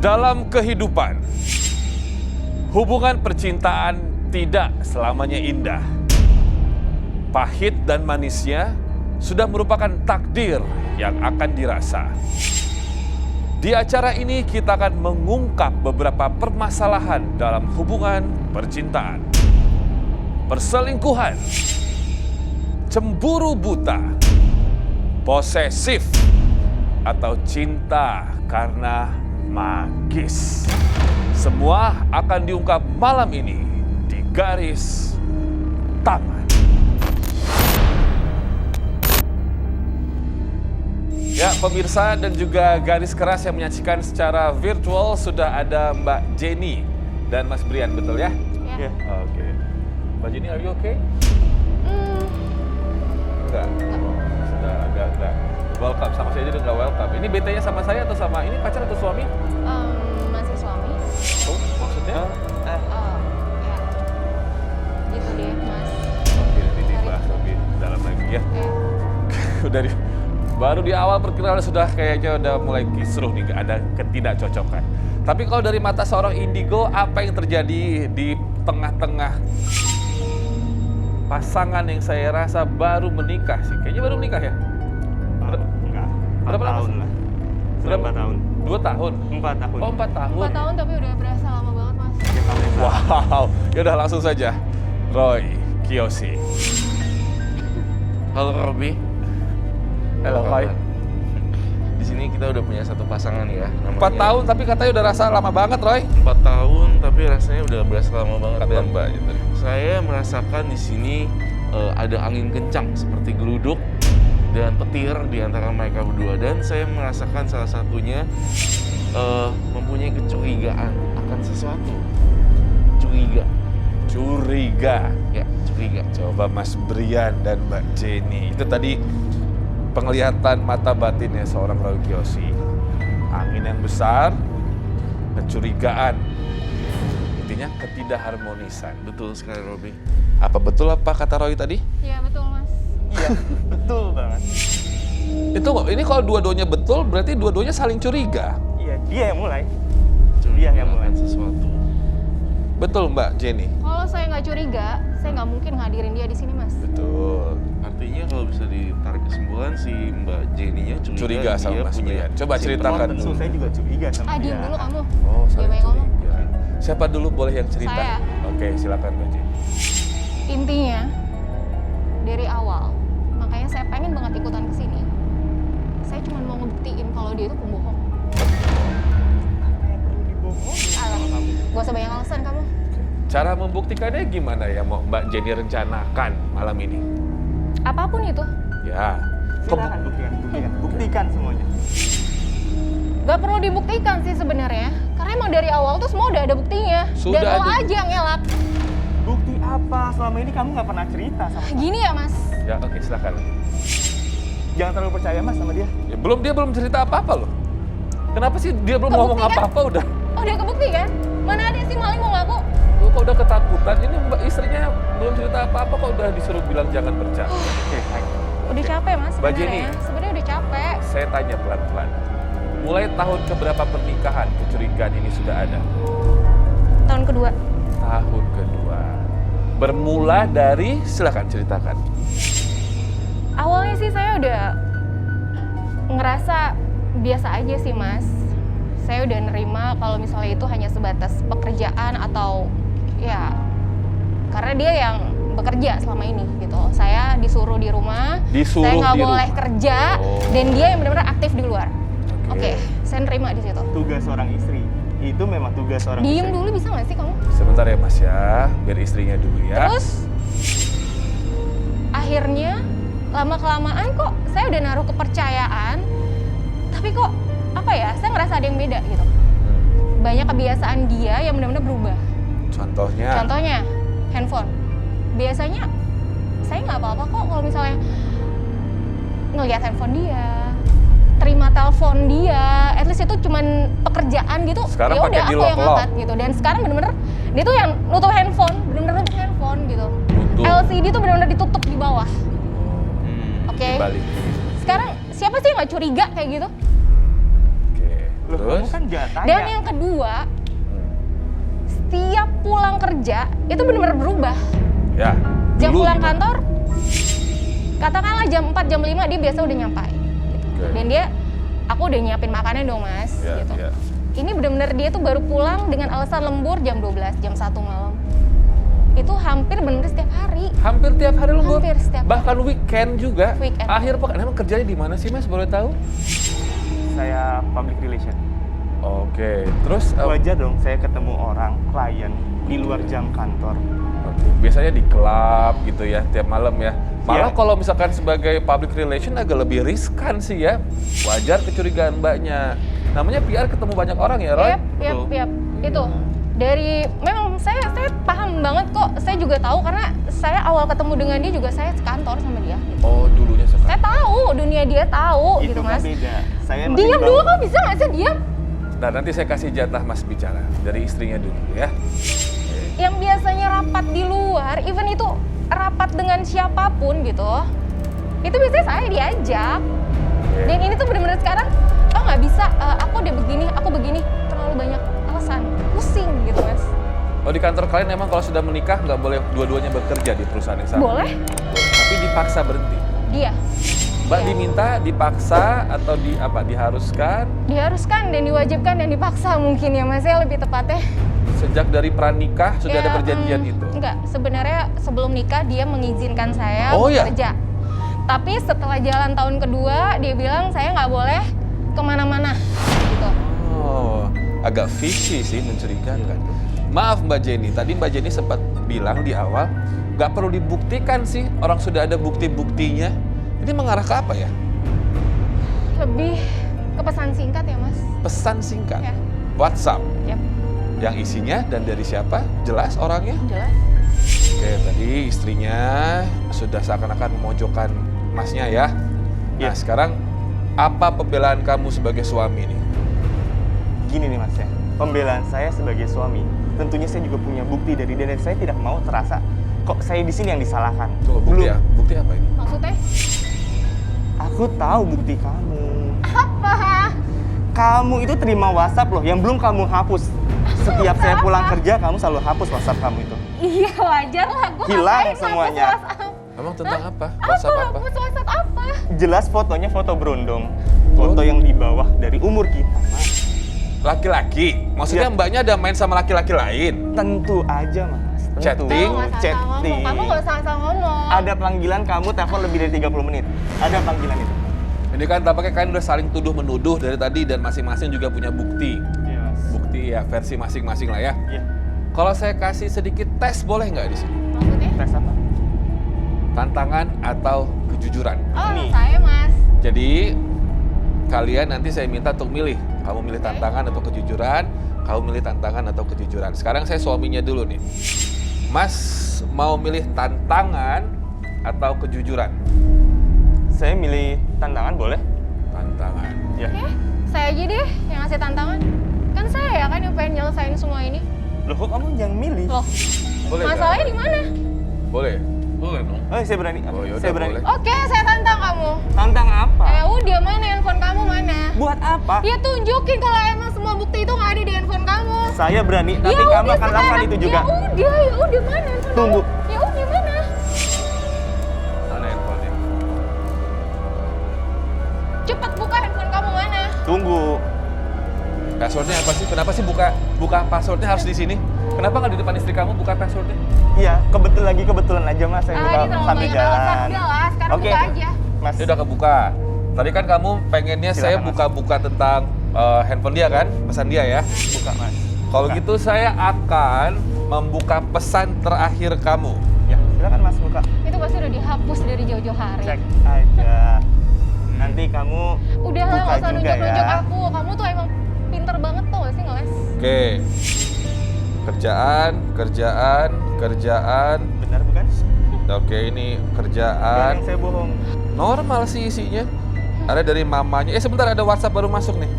Dalam kehidupan, hubungan percintaan tidak selamanya indah. Pahit dan manisnya sudah merupakan takdir yang akan dirasa. Di acara ini kita akan mengungkap beberapa permasalahan dalam hubungan percintaan. Perselingkuhan, cemburu buta, posesif, atau cinta karena magis. Semua akan diungkap malam ini di Garis Tangan. Ya, pemirsa dan juga Garis Keras yang menyaksikan secara virtual, sudah ada Mbak Jenny dan Mas Brian, betul ya? Ya. Oke. Mbak Jenny, are you okay? Enggak. Sudah agak enggak welcome, sama saya aja enggak welcome. Ini BT-nya sama saya atau sama ini pacar atau suami? Masih suami. Oh, maksudnya? Ya. Gitu deh, Mas. Oke, nanti dibahas lebih dalam lagi ya. Udah baru di awal perkenalan sudah kayaknya udah mulai kisruh nih, nggak ada ketidakcocokan. Tapi kalau dari mata seorang indigo, apa yang terjadi di tengah-tengah pasangan yang saya rasa baru menikah sih? Kayaknya baru menikah ya? Enggak, 4 Berapa lama tahun sih? lah. Berapa? 4 tahun. 2 tahun? 4 tahun. Oh, 4 tahun. 4 tahun tapi udah berasa lama banget, Mas. Wow, ya udah langsung saja. Roy Kiyoshi. Halo Robi. Halo Roy. Di sini kita udah punya satu pasangan ya. 4 tahun tapi katanya udah rasa lama banget, Roy. 4 tahun tapi rasanya udah berasa lama banget. Kata Dan Mbak gitu. saya merasakan di sini ada angin kencang seperti geluduk dan petir di antara mereka berdua, dan saya merasakan salah satunya mempunyai kecurigaan akan sesuatu. Curiga. Ya, curiga. Coba Mas Brian dan Mbak Jenny. Itu tadi penglihatan mata batinnya seorang Roy Kiyoshi. Angin yang besar, kecurigaan. Intinya ketidakharmonisan. Betul sekali Robi. Apa betul apa kata Roy tadi? Iya, betul, Mas. Iya, betul banget. Itu ini kalau dua-duanya betul berarti dua-duanya saling curiga. Iya, dia yang mulai. Curiga Dia yang mulai. akan sesuatu. Betul Mbak Jenny? Kalau saya nggak curiga, saya nggak mungkin ngadirin dia di sini, Mas. Betul. Artinya kalau bisa ditarik kesimpulan si Mbak Jenny-nya Curiga sama dia Mas punya Brian. Coba simptom ceritakan Tentu dulu. saya juga curiga sama dia. Diem dulu kamu. Oh, Dia saling banyak ngomong. curiga. Siapa dulu boleh yang cerita? Saya. Oke, silakan Mbak Jenny. Intinya, dari awal, makanya saya pengen banget ikutan ke sini. Saya cuma mau ngebuktiin kalau dia itu pembohong. Apa yang perlu dibohongin Alah, sama kamu? gak usah banyak alasan kamu. Cara membuktikannya gimana ya mau Mbak Jenny rencanakan malam ini? Apapun itu, Ya. Silakan buktikan semuanya. gak perlu dibuktikan sih sebenarnya. Karena emang dari awal tuh semua udah ada buktinya. Sudah Dan lo ada. aja yang ngelak. Bukti apa? Selama ini kamu nggak pernah cerita sama aku. Gini ya, Mas. Ya, oke, silakan. Jangan terlalu percaya Mas sama dia. Ya, dia belum cerita apa-apa loh. Kenapa sih dia belum Kebukti ngomong kan? apa-apa udah? Oh, udah kebukti kan? Mana ada sih maling mau ngaku? Lu kok udah ketakutan? Ini Mbak istrinya belum cerita apa-apa kok udah disuruh bilang jangan percaya. Oke, baik. Udah capek, Mas, Mbak Jenny. sebenarnya. Sebenarnya udah capek. Saya tanya pelan-pelan. Mulai tahun keberapa pernikahan kecurigaan ini sudah ada? Tahun kedua. Tahun kedua. Bermula dari, silakan ceritakan. Awalnya sih saya udah ngerasa biasa aja sih, Mas. Saya udah nerima kalau misalnya itu hanya sebatas pekerjaan atau ya karena dia yang bekerja selama ini gitu. Saya disuruh di rumah, Disuruh saya nggak di boleh rumah. kerja, Oh. dan dia yang benar-benar aktif di luar. Oke. Oke, saya nerima di situ. Tugas seorang istri. Itu memang tugas seorang Diem istri. dulu bisa nggak sih kamu? Sebentar ya Mas ya, biar istrinya dulu ya. Terus akhirnya lama-kelamaan kok saya udah naruh kepercayaan, tapi kok apa ya, saya ngerasa ada yang beda gitu. Banyak kebiasaan dia yang benar-benar berubah. Contohnya? Contohnya handphone. Biasanya saya nggak apa-apa kok kalau misalnya ngelihat handphone dia, terima telepon dia, at least itu cuman pekerjaan gitu. Sekarang Ya pakai udah aku yang di-lock-lock. angkat gitu. Dan sekarang bener-bener dia tuh yang nutup handphone, bener-bener nutup handphone gitu. Nutup. LCD tuh bener-bener ditutup di bawah. Oke. Dibalik. Sekarang siapa sih yang nggak curiga kayak gitu? Oke. Loh, kamu Terus? kan nggak tanya. Dan yang kedua, setiap pulang kerja itu benar-benar berubah. Ya. Jam dulu pulang gimana? kantor, katakanlah jam 4, jam 5 dia biasa udah nyampai. Gitu. Oke. Dan dia, aku udah nyiapin makanan dong mas. Ya, Gitu. ya. Ini benar-benar dia tuh baru pulang dengan alasan lembur jam 12, jam 1 malam. Itu hampir bener setiap hari. Hampir tiap hari lembur. Hampir setiap Bahkan weekend juga. Weekend. Akhir pekan. Emang kerjanya di mana sih Mas? Boleh tahu? Saya public relation. Oke. Terus Wajar dong saya ketemu orang, klien, di luar jam kantor. oke. Biasanya di klub gitu ya, tiap malam ya. Malah Iya. kalau misalkan sebagai public relation agak lebih riskan sih ya. Wajar kecurigaan mbaknya. Namanya PR ketemu banyak orang ya, Roy? Yap. Itu. Dari, memang saya paham banget kok. Saya juga tahu karena saya awal ketemu dengan dia juga saya sekantor sama dia. Gitu. Oh, dulunya Saya sekarang. tahu, dunia dia tahu gitu Itu kan mas. beda. Saya masih Diam di dulu, bawah. kok bisa nggak sih diam? Nah, nanti saya kasih jatah Mas bicara dari istrinya dulu ya. Yang biasanya rapat di luar, even itu rapat dengan siapapun gitu, itu biasanya saya diajak. Dan ini tuh bener-bener sekarang, oh nggak bisa, aku udah begini, aku begini, terlalu banyak alasan, pusing gitu mas. Oh, di kantor kalian emang kalau sudah menikah nggak boleh dua-duanya bekerja di perusahaan yang sama? Boleh? Tapi dipaksa berhenti. Dia. Mbak Iya. diminta, dipaksa, atau diharuskan Diharuskan dan diwajibkan dan dipaksa mungkin ya mas, ya lebih tepatnya. sejak dari pranikah sudah ada Ya, perjanjian itu? Enggak, sebenarnya sebelum nikah dia mengizinkan saya Oh, iya? bekerja. Tapi setelah jalan tahun kedua, dia bilang saya nggak boleh kemana-mana gitu. Oh, agak fishy sih, mencurigakan. Maaf Mbak Jenny, tadi Mbak Jenny sempat bilang di awal, nggak perlu dibuktikan sih, orang sudah ada bukti-buktinya. Ini mengarah ke apa ya? Lebih ke pesan singkat ya mas. Pesan singkat, Ya. WhatsApp, Yap, yang isinya dan dari siapa? Jelas orangnya? jelas. Oke, tadi istrinya sudah seakan-akan memojokkan masnya ya. Nah, Ya. sekarang apa pembelaan kamu sebagai suami nih? Gini nih mas ya, pembelaan saya sebagai suami, tentunya saya juga punya bukti dari dia dan saya tidak mau terasa kok saya di sini yang disalahkan. Tuh, bukti ya? Bukti apa ini? Maksudnya? Aku tahu bukti kamu. Apa? Kamu itu terima WhatsApp loh yang belum kamu hapus. Setiap saya pulang kerja, kamu selalu hapus WhatsApp kamu itu. Iya wajar lah, gue Hilang ngapain semuanya. hapus WhatsApp? Emang tentang apa? Apa? WhatsApp apa? Hapus WhatsApp apa? Jelas fotonya foto berondong. Foto yang di bawah dari umur kita, Mas. Laki-laki? Maksudnya Iya. mbaknya ada main sama laki-laki lain? Tentu aja, Mas. Tentu. Chatting? Kamu nggak salah Chatting. ngomong. Kamu nggak salah ngomong. Ada panggilan kamu telepon lebih dari 30 menit. Ada panggilan itu. Ini kan tampaknya kalian udah saling tuduh-menuduh dari tadi dan masing-masing juga punya bukti. Iya, Mas. Bukti ya versi masing-masing lah ya. Iya. Kalau saya kasih sedikit tes boleh nggak di sini? Maksudnya? Tes apa? Tantangan atau kejujuran. Oh, Nih. saya mas. Jadi kalian nanti saya minta untuk milih. Kamu milih Oke. tantangan atau kejujuran, kamu milih tantangan atau kejujuran. Sekarang saya suaminya dulu nih. Mas mau milih tantangan atau kejujuran? Saya milih tantangan boleh? Tantangan. Ya. Oke, saya aja deh yang ngasih tantangan. Kan saya kan yang pengen nyelesain semua ini. Loh, kok kamu yang milih? Loh, Boleh nggak? masalahnya di mana? Boleh. Boleh dong. Oh, saya berani. Oh, yaudah, saya berani. boleh. Oke, saya tantang kamu. Tantang apa? Udah mana handphone kamu mana? Buat apa? Ya tunjukin kalau emang semua bukti itu nggak ada di handphone kamu. Saya berani, tapi Ya kamu udah akan lakukan sekarang. itu juga. Ya udah mana handphone Tunggu. kamu? Ya udah mana? Mana handphonenya? Cepat buka handphone kamu mana? Tunggu. Passwordnya apa sih? Kenapa sih buka passwordnya harus di sini? Kenapa nggak di depan istri kamu buka passwordnya? Iya, kebetulan aja Mas, saya buka Ini terlalu sambil banyak jalan. alasan. Udah lah, sekarang Oke. buka aja. Mas, Dia udah kebuka. Tadi kan kamu pengennya Silakan, saya Mas. buka-buka tentang handphone dia kan? Pesan dia ya? buka Mas. Kalau Buka. gitu saya akan membuka pesan terakhir kamu. Ya, silakan Mas buka. Itu pasti udah dihapus dari jauh-jauh hari. Cek aja. Nanti kamu Udah lah, buka nggak usah juga nunjuk-nunjuk ya. aku. Kamu tuh emang pinter banget tuh gak sih ngeles? Oke. Kerjaan. Benar bukan? Oke, ini Bukan kerjaan. yang saya bohong. Normal sih isinya. Ada dari mamanya. Sebentar ada WhatsApp baru masuk nih.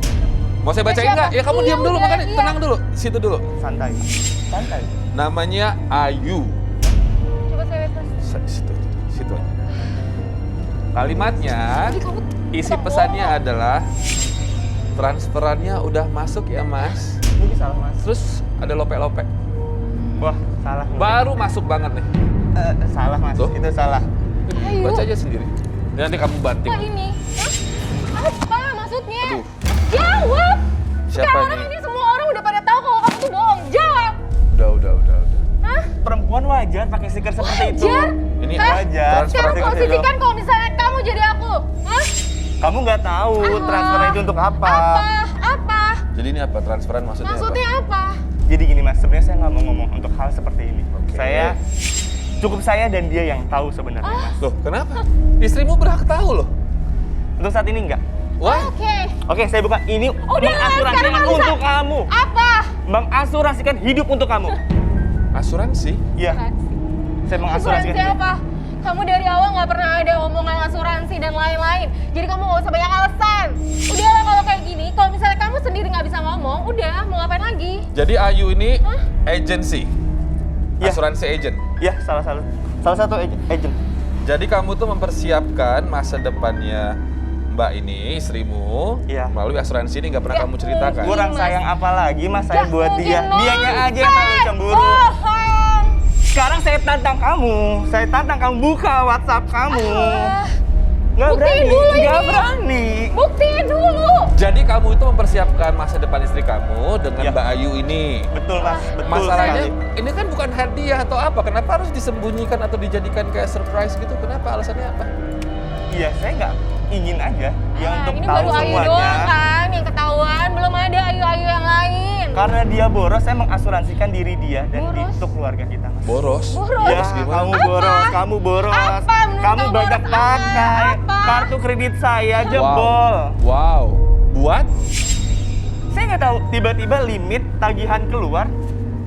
Mau saya bacain siapa? nggak? Ya kamu Iya, diam dulu, udah, makanya iya. tenang dulu. Situ dulu. Santai. Santai. Namanya Ayu. Coba saya lihat mas. Situ aja. Kalimatnya, Ih, kamu isi tolong. pesannya adalah Transferannya udah masuk ya Mas. Mungkin salah mas. Terus ada lope-lope. Wah, salah. Baru masuk banget nih. Salah mas, Tuh. itu salah. Ayo. Baca aja sendiri. Nanti kamu banting. Apa ini? Hah? Apa maksudnya? Aduh. Jawab! Siapa Sekarang nih? ini semua orang udah pada tahu kalau kamu tuh bohong. Jawab! Udah. Hah? Perempuan wajar pakai stiker seperti itu. Wajar? Ini Hah? Wajar. Sekarang Seperti itu. posisikan kalau misalnya kamu jadi aku. Hah? Kamu nggak tahu transfer itu untuk apa. Apa? Jadi ini apa? Transferan maksudnya, Maksudnya apa? Jadi gini mas, sebenarnya saya nggak mau ngomong untuk hal seperti ini. Oke. Cukup saya dan dia yang tahu sebenarnya mas. Loh, kenapa? Istrimu berhak tahu loh. Untuk saat ini enggak. Wah, Oke. Oke, saya buka. Ini Udah, mengasuransikan sekarang nggak bisa. untuk kamu. Apa? Mengasuransikan hidup untuk kamu. asuransi? Iya, saya mengasuransikan Asuransi hidup. apa? Kamu dari awal nggak pernah ada omongan asuransi dan lain-lain. Jadi kamu nggak usah banyak alasan. Udahlah kalau kayak gini, kalau misalnya kamu sendiri nggak bisa ngomong, udah mau ngapain lagi? Jadi Ayu ini agency, Iya. asuransi agent. Iya, salah satu agent. Jadi kamu tuh mempersiapkan masa depannya Mbak ini, istrimu, Iya. melalui asuransi ini nggak pernah Nggak kamu ceritakan. mungkin. Kurang Mas. sayang apa lagi mas saya Nggak buat dia? mungkin, Dianya Nom. aja yang terlalu cemburu. Bohong. Sekarang saya tantang kamu. Saya tantang kamu buka WhatsApp kamu. Ah, Nggak buktiin berani, dulu nggak ini. berani. buktiin dulu. Jadi kamu itu mempersiapkan masa depan istri kamu dengan Iya. Mbak Ayu ini. Betul mas, betul Masalahnya sekali. ini kan bukan hadiah atau apa? Kenapa harus disembunyikan atau dijadikan kayak surprise gitu? Kenapa? Alasannya apa? Iya, saya nggak ingin aja dia untuk Ini tahu baru Ayu semuanya. doang kan yang ketahuan, belum ada Ayu-Ayu yang lain. Karena dia boros, saya mengasuransikan diri dia dan Boros? untuk keluarga kita mas. Boros? Boros? Ya, Terus gimana? kamu Apa? boros, kamu boros. Apa? Menurut Kamu kamu banyak boros apa? pakai. Apa? Kartu kredit saya jebol. Wow. Buat? Saya nggak tahu, tiba-tiba limit tagihan keluar,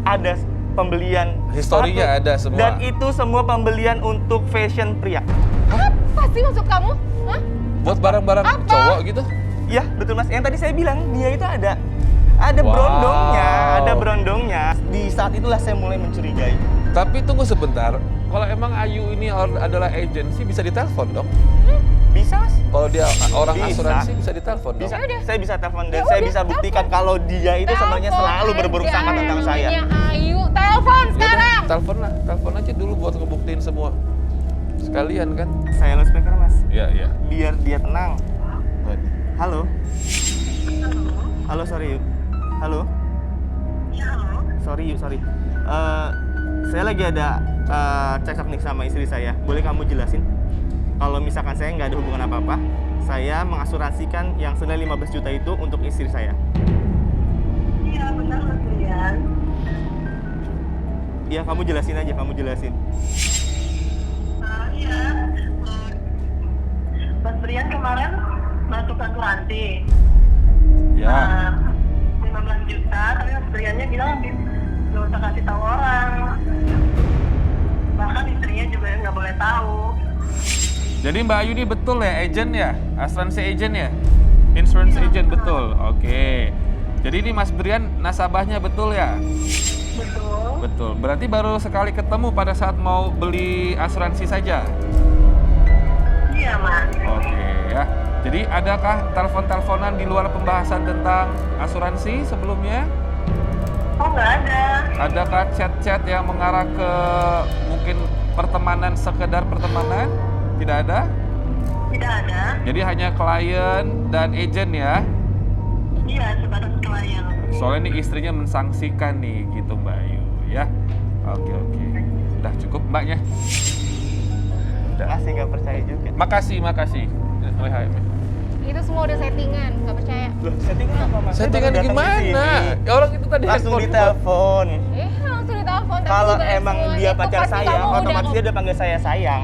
ada pembelian Historinya sepatu. ada semua. Dan itu semua pembelian untuk fashion pria. Apa sih maksud kamu? Hah? Buat barang-barang Apa? cowok gitu? Ya, betul mas. Yang tadi saya bilang, dia itu ada Wow. berondongnya, ada berondongnya. Di saat itulah saya mulai mencurigai. Tapi tunggu sebentar. Kalau emang Ayu ini adalah agensi bisa ditelepon dong? Bisa mas? Kalau dia orang Bisa. asuransi bisa ditelepon dong? Bisa. Yaudah. Saya bisa telepon dan Ya saya udah, bisa buktikan telepon. kalau dia itu sebenarnya Telepon selalu berburuk aja sangka tentang yang saya. namanya Ayu, telepon Yaudah, sekarang. telepon aja dulu buat ngebuktiin semua. Sekalian kan? Saya loudspeaker mas, Iya, iya. biar dia tenang. Halo. Halo, sorry yuk. Halo. Sorry yuk, sorry. Saya lagi ada cekcok nih sama istri saya. Boleh kamu jelasin? Kalau misalkan saya nggak ada hubungan apa-apa, saya mengasuransikan yang senilai 15 juta itu untuk istri saya. Iya benar Mas Rian. Iya, kamu jelasin aja, kamu jelasin. Iya. Mas Rian kemarin masuk asuransi. Ya. 15 juta, tapi Mas Riannya bilang nggak usah kasih tahu orang. Bahkan istrinya juga nggak boleh tahu. Jadi Mbak Ayu ini betul ya agent ya? Asuransi agent ya? Insurance agent betul. Oke. Jadi ini Mas Brian nasabahnya betul ya? Betul. Betul. Berarti baru sekali ketemu pada saat mau beli asuransi saja? Iya Mas. Oke ya. Jadi adakah telepon-teleponan di luar pembahasan tentang asuransi sebelumnya? Oh nggak ada. Adakah chat-chat yang mengarah ke mungkin pertemanan, sekedar pertemanan? Tidak ada? Tidak ada. Jadi hanya klien dan agent ya? Iya sebatas klien. Soalnya nih istrinya mensangsikan nih gitu Mbak Ayu ya. Oke. Udah cukup Mbaknya. Udah. Masih nggak percaya juga. Makasih. WHM. Itu semua udah settingan, nggak percaya. Loh, settingan apa mas? Saya Settingan baru datang ke gimana? sini. Ya orang itu tadi Langsung handphone ditelepon. Langsung ditelepon. tapi Kalau juga emang semuanya dia itu pacar pasti saya, kamu otomatis dia udah panggil saya sayang.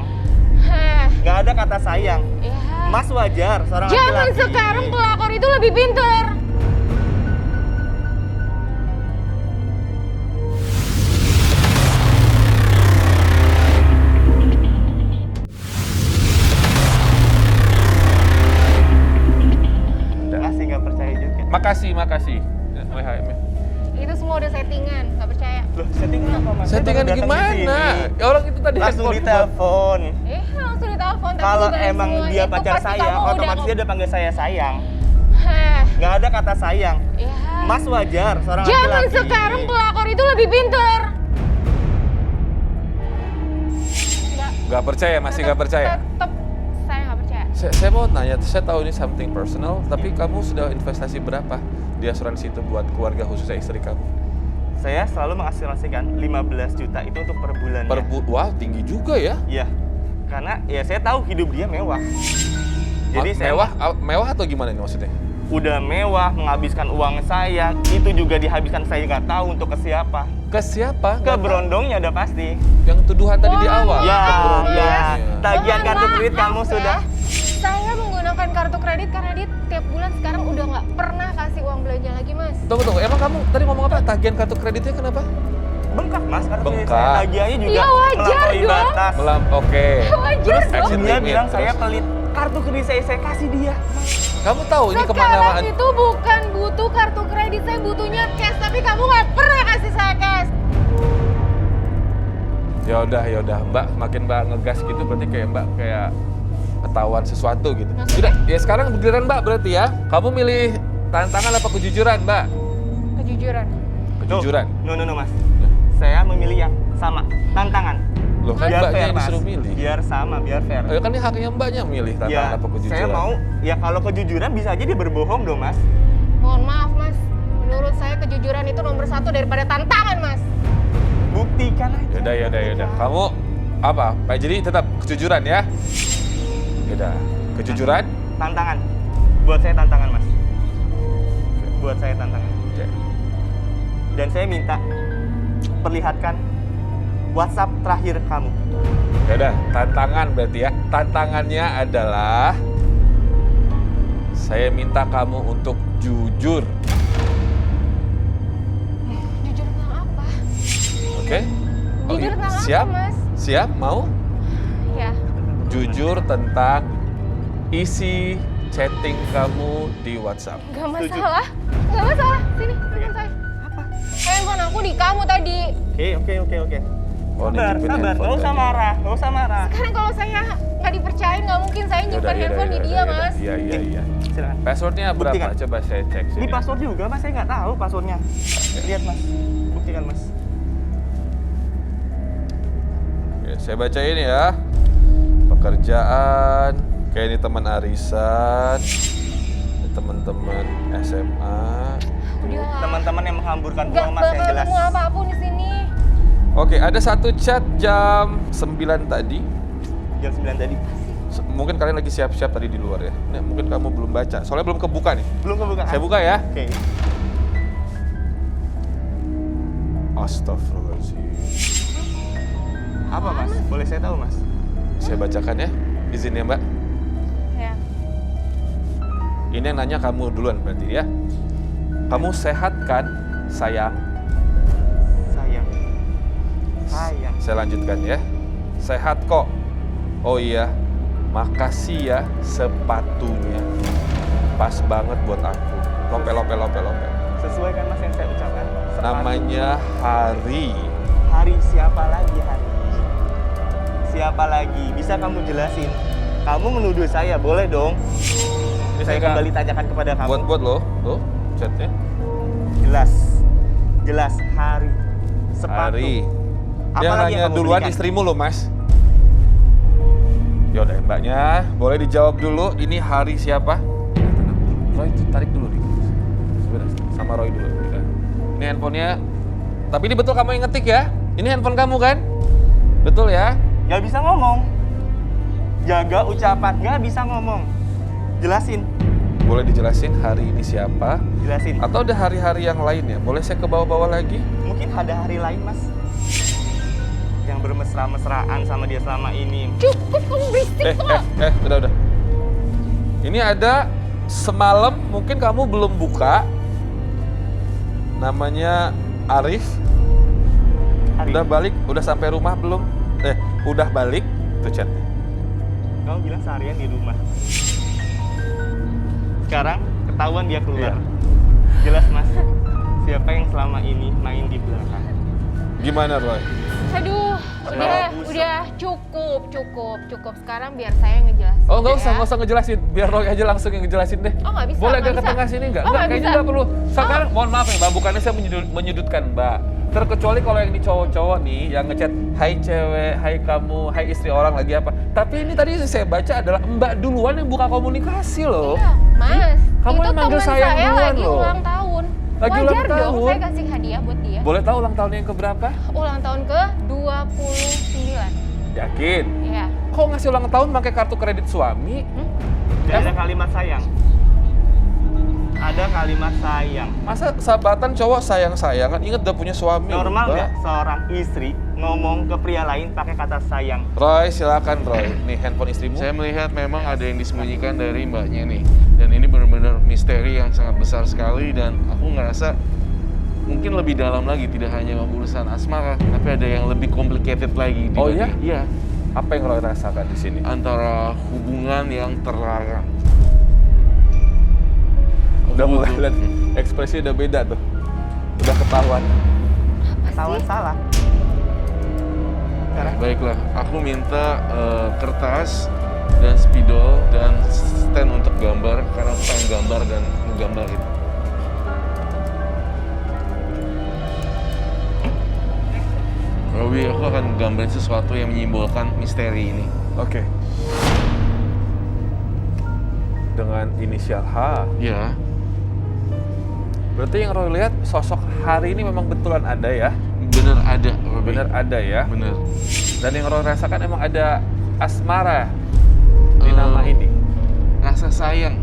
Hah, Nggak ada kata sayang. ya. Mas wajar, seorang Zaman laki-laki. sekarang pelakor itu lebih pinter. Masih nggak percaya juga. Makasih. WHM. Itu semua udah settingan, nggak percaya. Loh, settingan apa mas? Saya Settingan baru datang ke gimana? sini. Ya orang itu tadi Langsung handphone. ditelepon. Langsung ditelepon. tapi Kalau juga emang semuanya dia itu pacar pasti saya, kamu otomatis dia udah panggil saya sayang. Hah, nggak ada kata sayang. Ya. Mas wajar, seorang Zaman laki-laki. sekarang pelakor itu lebih pintar. Nggak percaya, masih nggak percaya? Tetap saya nggak percaya. Saya mau nanya, saya tahu ini something personal, tapi kamu sudah investasi berapa di asuransi itu buat keluarga khususnya istri kamu? Saya selalu mengasuransikan 15 juta itu untuk per bulannya. Wah, tinggi juga ya. Iya. Karena ya saya tahu hidup dia mewah. Jadi saya Mewah atau gimana ini maksudnya? udah mewah, menghabiskan uang saya, itu juga dihabiskan saya nggak tahu untuk ke siapa. Ke siapa? Ke berondongnya udah pasti. Yang tuduhan tadi di awal. Ya, Ke berondongnya. ya. Tagihan Mohon kartu kredit maaf kamu ya. sudah. Saya menggunakan kartu kredit karena dia tiap bulan sekarang udah nggak pernah kasih uang belanja lagi, Mas. Tunggu. Emang kamu tadi ngomong apa? Tagihan kartu kreditnya kenapa? Bengkak mas, kartu kredit Bengkak. saya. Tagihannya juga Ya, wajar melampaui dong. batas. Oke. Wajar Terus dong. Exit dia limit, bilang saya terus? pelit. Kartu kredit saya kasih dia. Kamu tahu ini Sekarang kemana? itu bukan butuh kartu kredit, saya butuhnya cash, tapi kamu nggak pernah kasih saya cash. Ya udah, Mbak, makin Mbak ngegas gitu berarti kayak Mbak kayak ketahuan sesuatu gitu. Maksudnya? Udah, ya sekarang giliran Mbak berarti ya. Kamu milih tantangan apa kejujuran, Mbak? Kejujuran. Kejujuran. No, mas. Saya memilih yang sama, tantangan. Loh kan Biar Mbaknya fair, yang Mas. disuruh milih. Biar sama, biar fair. Ya kan ini haknya Mbaknya milih tantangan Ya, apa kejujuran. saya mau, ya kalau kejujuran bisa aja dia berbohong dong mas. Mohon maaf, Mas. Menurut saya kejujuran itu nomor 1 daripada tantangan, Mas. Buktikan aja. Yaudah. Kamu apa? Pak jadi tetap kejujuran ya. Yaudah, kejujuran. Tantangan. Buat saya tantangan mas. Buat saya tantangan. Oke. Dan saya minta perlihatkan WhatsApp terakhir kamu. Yaudah, tantangan berarti ya. Tantangannya adalah saya minta kamu untuk jujur. Jujur tentang apa? Oke? Jujur tentang apa, siap? Mas? Siap? Mau? Ya. Jujur tentang isi chatting kamu di WhatsApp. Gak masalah. Gak masalah. Sini, telepon saya. Apa? Handphone aku di kamu tadi. Oke. Oh, Sabar, nitipin sabar. handphone Nggak usah tadi. marah. Sekarang kalau saya nggak dipercayain, nggak mungkin saya nyimpan handphone di dia, Mas. Iya. Silakan. Passwordnya berapa? Buktikan. Coba saya cek sini. Ini password juga mas, saya nggak tahu passwordnya. Lihat mas, buktikan mas. Oke, saya bacain ya. Pekerjaan, kayak ini teman arisan, ini teman-teman SMA. Udahlah. Teman-teman yang menghamburkan Nggak uang mas yang bakal jelas. ketemu apapun di sini. Oke, ada satu chat jam 9 tadi. Jam 9 tadi. Mungkin kalian lagi siap-siap tadi di luar ya. Ini mungkin kamu belum baca, soalnya belum kebuka nih. Belum kebuka. Saya buka ya. Oke. Astagfirullahaladzim. Apa mas? Boleh saya tahu mas? Saya bacakan ya. Izin ya Mbak. Ya. Ini yang nanya kamu duluan berarti ya. Kamu sehat kan, sayang? Sayang. Saya lanjutkan ya. Sehat kok. Oh iya, makasih ya sepatunya. Pas banget buat aku. Lope. Sesuai kan mas yang saya ucapkan? Sepatu. Namanya Hari. Hari siapa lagi Hari? Siapa lagi? Bisa kamu jelasin? Kamu menuduh saya, boleh dong? Ini Saya nggak- kembali tanyakan kepada kamu. buat lo, tuh chatnya. Jelas Hari. Sepatu. Hari. Apa Dia lagi nanya yang kamu duluan belikan? istrimu loh mas. Yaudah mbaknya, boleh dijawab dulu. Ini Hari siapa? Roy, tarik dulu nih. Sebentar, sama Roy dulu. Ini handphonenya. Tapi ini betul kamu yang ngetik ya? Ini handphone kamu kan? Betul ya? Gak bisa ngomong. Jaga ucapan, gak bisa ngomong. Jelasin. Boleh dijelasin hari ini siapa? Jelasin. Atau ada hari-hari yang lainnya? Boleh saya ke bawah-bawah lagi? Mungkin ada hari lain mas yang bermesra-mesraan sama dia selama ini. Cukup kamu berisik kok. Udah. Ini ada semalam mungkin kamu belum buka. Namanya Arif. Hari. Udah balik, udah sampai rumah belum? Udah balik tuh chatnya. Kamu bilang seharian di rumah. Sekarang ketahuan dia keluar. Iya. Jelas mas. Siapa yang selama ini main di belakang? Gimana Roy? Aduh, Udah cukup. Sekarang biar saya ngejelasin. Oh, nggak ya. usah ngejelasin. Biar Roy aja langsung yang ngejelasin deh. Oh, nggak bisa. Boleh nggak agak ke bisa. tengah sini nggak? Oh, nggak Kayaknya bisa. nggak perlu. Sekarang, mohon maaf ya Mbak, bukannya saya menyudutkan Mbak. Terkecuali kalau yang di cowok-cowok nih, yang ngechat, hai cewek, hai kamu, hai istri orang lagi apa. Tapi ini tadi saya baca adalah Mbak duluan yang buka komunikasi loh. Iya, Mas. Kamu itu yang manggil teman saya duluan lagi loh. ulang tahun. Lagi Wajar ulang dong, tahun. saya kasih hadiah buat dia. Boleh tahu ulang tahunnya yang keberapa? Ulang tahun ke 29. Yakin? Iya. Kok ngasih ulang tahun pakai kartu kredit suami? Dan ada kalimat sayang. Ada kalimat sayang. Masa sahabatan cowok sayang-sayangan? Ingat udah punya suami. Normal Mbak. nggak seorang istri ngomong ke pria lain pakai kata sayang? Roy, silakan Roy. Nih handphone istrimu. Saya melihat memang ada yang disembunyikan dari mbaknya nih. Dan ini benar-benar misteri yang sangat besar sekali dan aku ngerasa mungkin lebih dalam lagi, tidak hanya urusan asmara, tapi ada yang lebih complicated lagi. Oh iya? Iya. Apa yang Roy rasakan di sini? Antara hubungan yang terlarang. Udah Betul, mulai betul. lihat ekspresi udah beda tuh. Udah ketahuan. Ketahuan salah. Baiklah, aku minta kertas dan spidol dan stand untuk gambar karena aku pengen gambar dan menggambar itu. Robi, aku akan gambarin sesuatu yang menyimbolkan misteri ini. Oke. Dengan inisial H. Ya, Berarti yang Roy lihat sosok hari ini memang betulan ada ya? bener ada, Robi. Bener ada ya? Bener. Dan yang Roy rasakan emang ada asmara di nama ini. Rasa sayang.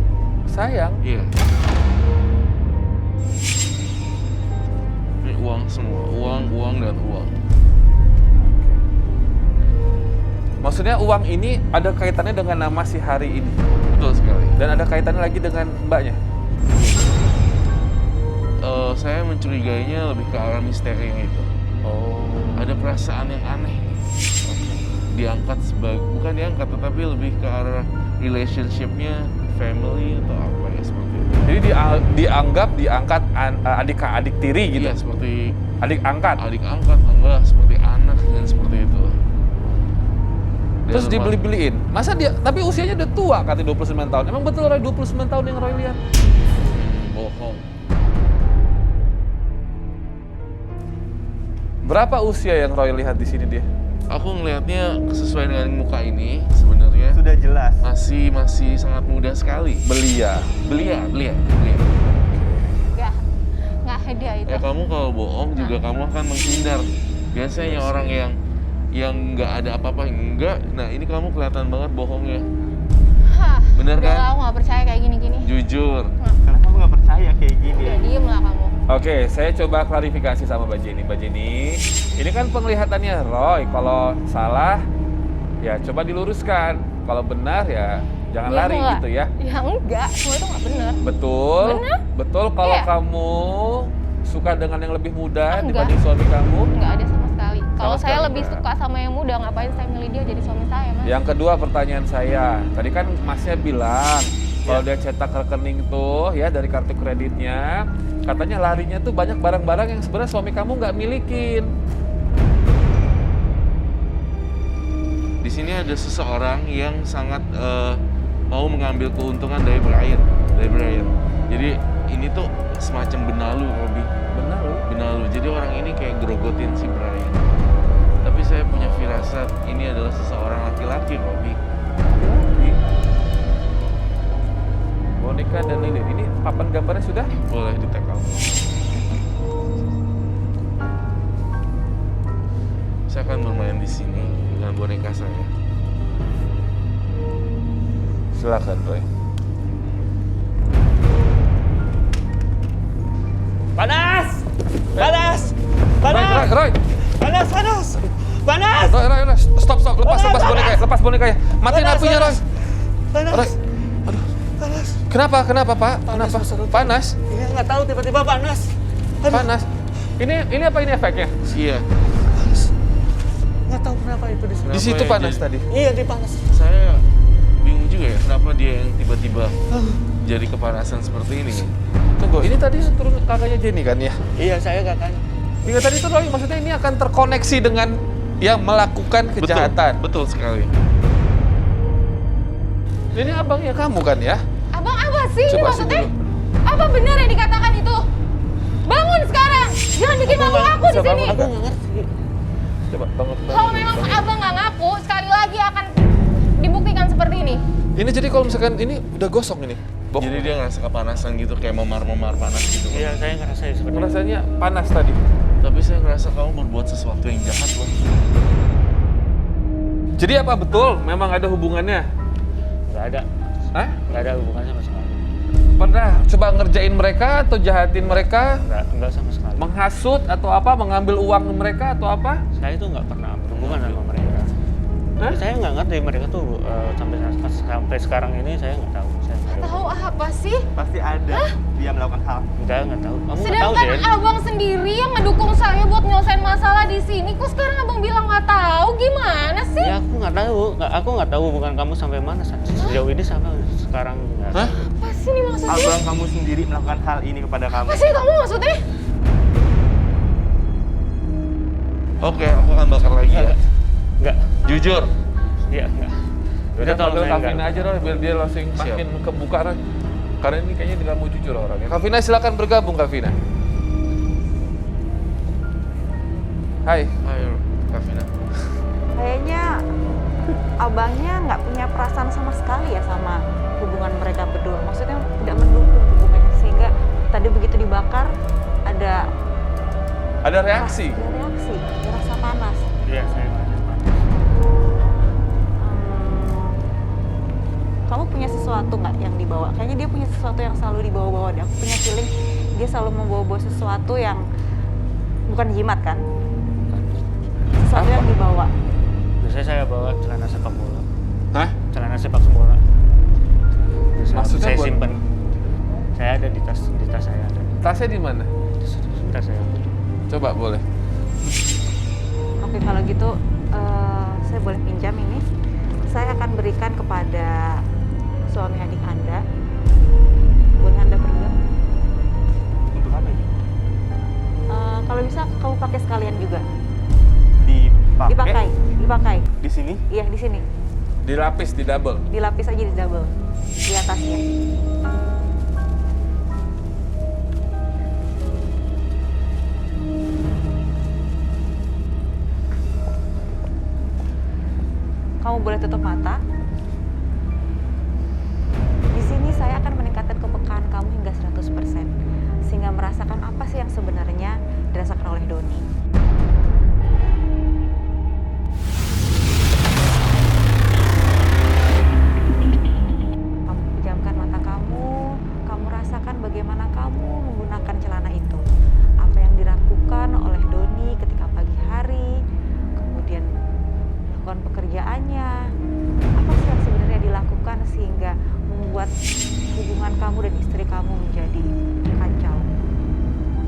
Sayang. Iya. Ini uang semua, uang dan uang. Maksudnya uang ini ada kaitannya dengan nama si hari ini. Betul sekali. Dan ada kaitannya lagi dengan mbaknya. Saya mencurigainya lebih ke arah misteri yang itu. Oh. Ada perasaan yang aneh nih. Diangkat sebagai, bukan diangkat, tetapi lebih ke arah relationship-nya family atau apa ya seperti itu. Jadi diangkat adik tiri gitu. Iya, seperti Adik angkat. adik angkat, enggak seperti anak dan seperti itu. Terus Dan dibeli-beliin. Masa dia, tapi usianya udah tua katanya 29 tahun. Emang betul Roy 29 tahun yang Roy lihat? bohong. Berapa usia yang Roy lihat di sini dia? Aku ngelihatnya sesuai dengan muka ini sebenarnya Sudah jelas. masih sangat muda sekali. Belia. Belia. Nggak ada itu. Ya kamu kalau bohong juga kamu akan menghindar. Biasanya orang yang nggak ada apa-apa enggak. Nah ini kamu kelihatan banget bohongnya. Hah, Bener udah kan? lah, aku nggak percaya kayak gini-gini. Jujur. Kenapa kamu nggak percaya kayak gini? Udah diem lah kamu. Oke, saya coba klarifikasi sama Mbak Jenny. Mbak Jenny, ini kan penglihatannya Roy. Kalau salah, ya coba diluruskan. Kalau benar ya jangan Ya, lari enggak. gitu ya. Ya enggak, semua itu nggak bener. Betul. Benar? Betul kalau Iya. kamu suka dengan yang lebih muda Enggak. dibanding suami kamu. Nggak ada sama sekali. Kalau saya sekali lebih enggak. suka sama yang muda, ngapain saya milih dia jadi suami saya, Mas? Yang kedua pertanyaan saya, tadi kan Masnya bilang kalau Iya. dia cetak rekening tuh ya dari kartu kreditnya, katanya larinya tuh banyak barang-barang yang sebenarnya suami kamu nggak milikin. Di sini ada seseorang yang sangat mau mengambil keuntungan dari Brian. Jadi ini tuh semacam benalu, Robi. Benar loh. Benalu. Jadi orang ini kayak grogotin si Brian. Tapi saya punya firasat ini adalah seseorang laki-laki, Robi. Laki-laki. Monica dan Lilin, ini papan gambarnya sudah? Boleh di take out. Saya akan bermain di sini dengan boneka saya. Silakan, Roy. Panas! Panas! Roy, Roy, Panas! Panas! Panas! Roy, stop, lepas bonekanya. Matiin Panas, apinya, Roy. panas. Panas! Roy, aduh. Kenapa, Pak? Kenapa? Panas? Iya, nggak tahu tiba-tiba panas. Aduh, Panas. Ini apa ini efeknya? Iya. nggak tahu kenapa itu di sini. Di Kenapa situ ya panas jadi- tadi. Iya, di panas. Saya bingung juga ya kenapa dia yang tiba-tiba jadi kepanasan seperti ini. Tunggu, ini tadi turun kakaknya Jenny kan ya? Iya, saya nggak kan. Hingga tadi tuh Roy, maksudnya ini akan terkoneksi dengan yang melakukan kejahatan. Betul sekali. Ini abangnya kamu kan ya? Abang apa sih ini Coba maksudnya? sini Apa benar yang dikatakan itu? Bangun sekarang! Jangan bikin malu aku di sini! Aku nggak ngerti. Coba bangun. Kalau memang abang nggak ngaku, sekali lagi akan dibuktikan seperti ini. Ini jadi kalau misalkan ini udah gosong ini. Jadi dia ngerasa kepanasan gitu, kayak memar-memar panas gitu. Iya, saya ngerasa seperti itu. Rasanya panas tadi. Tapi saya ngerasa kamu berbuat sesuatu yang jahat loh. Jadi apa betul? Memang ada hubungannya? Nggak ada. Hah? Nggak ada hubungannya sama sekali. Pernah coba ngerjain mereka atau jahatin mereka? Nggak sama sekali. Menghasut atau apa? Mengambil uang mereka atau apa? Saya itu nggak pernah berhubungan sama mereka. Hah? Tapi saya nggak ngerti mereka tuh sampai sekarang ini saya nggak tahu. Saya nggak tahu. Tahu apa sih? Pasti ada dia melakukan hal. Nggak tahu. Kamu nggak tahu, Sedangkan Den? abang sendiri yang ngedukung saya buat nyelesain masalah di sini, kok sekarang abang bilang nggak tahu? Gimana sih? Ya aku nggak tahu. Aku nggak tahu hubungan kamu sampai mana. Sejauh ini sampai sekarang nggak. Hah? Apa sih ini maksudnya? Abang kamu sendiri melakukan hal ini kepada kamu. Apa sih kamu maksudnya? Oke, aku akan bakar lagi ya. Nggak. Jujur. Iya nggak. Udah tolong panggil saya Kavina nggak. aja Roy, biar dia langsung Siap. makin kebuka Roy. Karena ini kayaknya dia nggak mau jujur orangnya. Kavina silakan bergabung Kavina. Hai. Ayo, Kavina. Kayaknya abangnya nggak punya perasaan sama sekali ya sama hubungan mereka berdua. Maksudnya tidak mendukung hubungannya sehingga tadi begitu dibakar ada Reaksi. Ada reaksi, ada rasa panas. Iya saya ngerasa panas. Kamu punya sesuatu nggak yang dibawa? Kayaknya dia punya sesuatu yang selalu dibawa-bawa deh. Aku punya feeling dia selalu membawa-bawa sesuatu yang bukan jimat kan? Sesuatu yang dibawa. Biasanya saya bawa celana sepak bola. Hah? Celana sepak bola. Terus Maksudnya saya buat- simpen. Saya ada di tas saya ada. Tasnya di mana? Sebentar saya ambil. Coba boleh. Oke kalau gitu saya boleh pinjam ini. Saya akan berikan kepada suami adik Anda. Boleh Anda pegang? Untuk apa ini? Kalau bisa kamu pakai sekalian juga. Dipakai? Dipakai. Di sini? Iya di sini. Dilapis, di double. Dilapis aja di double di atasnya. Kamu boleh tutup mata. Di sini saya akan meningkatkan kepekaan kamu hingga 100%, sehingga merasakan apa sih yang sebenarnya dirasakan oleh Doni. Kamu pejamkan mata kamu rasakan bagaimana kamu menggunakan celana itu. Apa yang dilakukan oleh Doni ketika pagi hari, kemudian melakukan pekerjaannya. Apa sih yang sebenarnya dilakukan sehingga membuat hubungan kamu dan istri kamu menjadi kacau.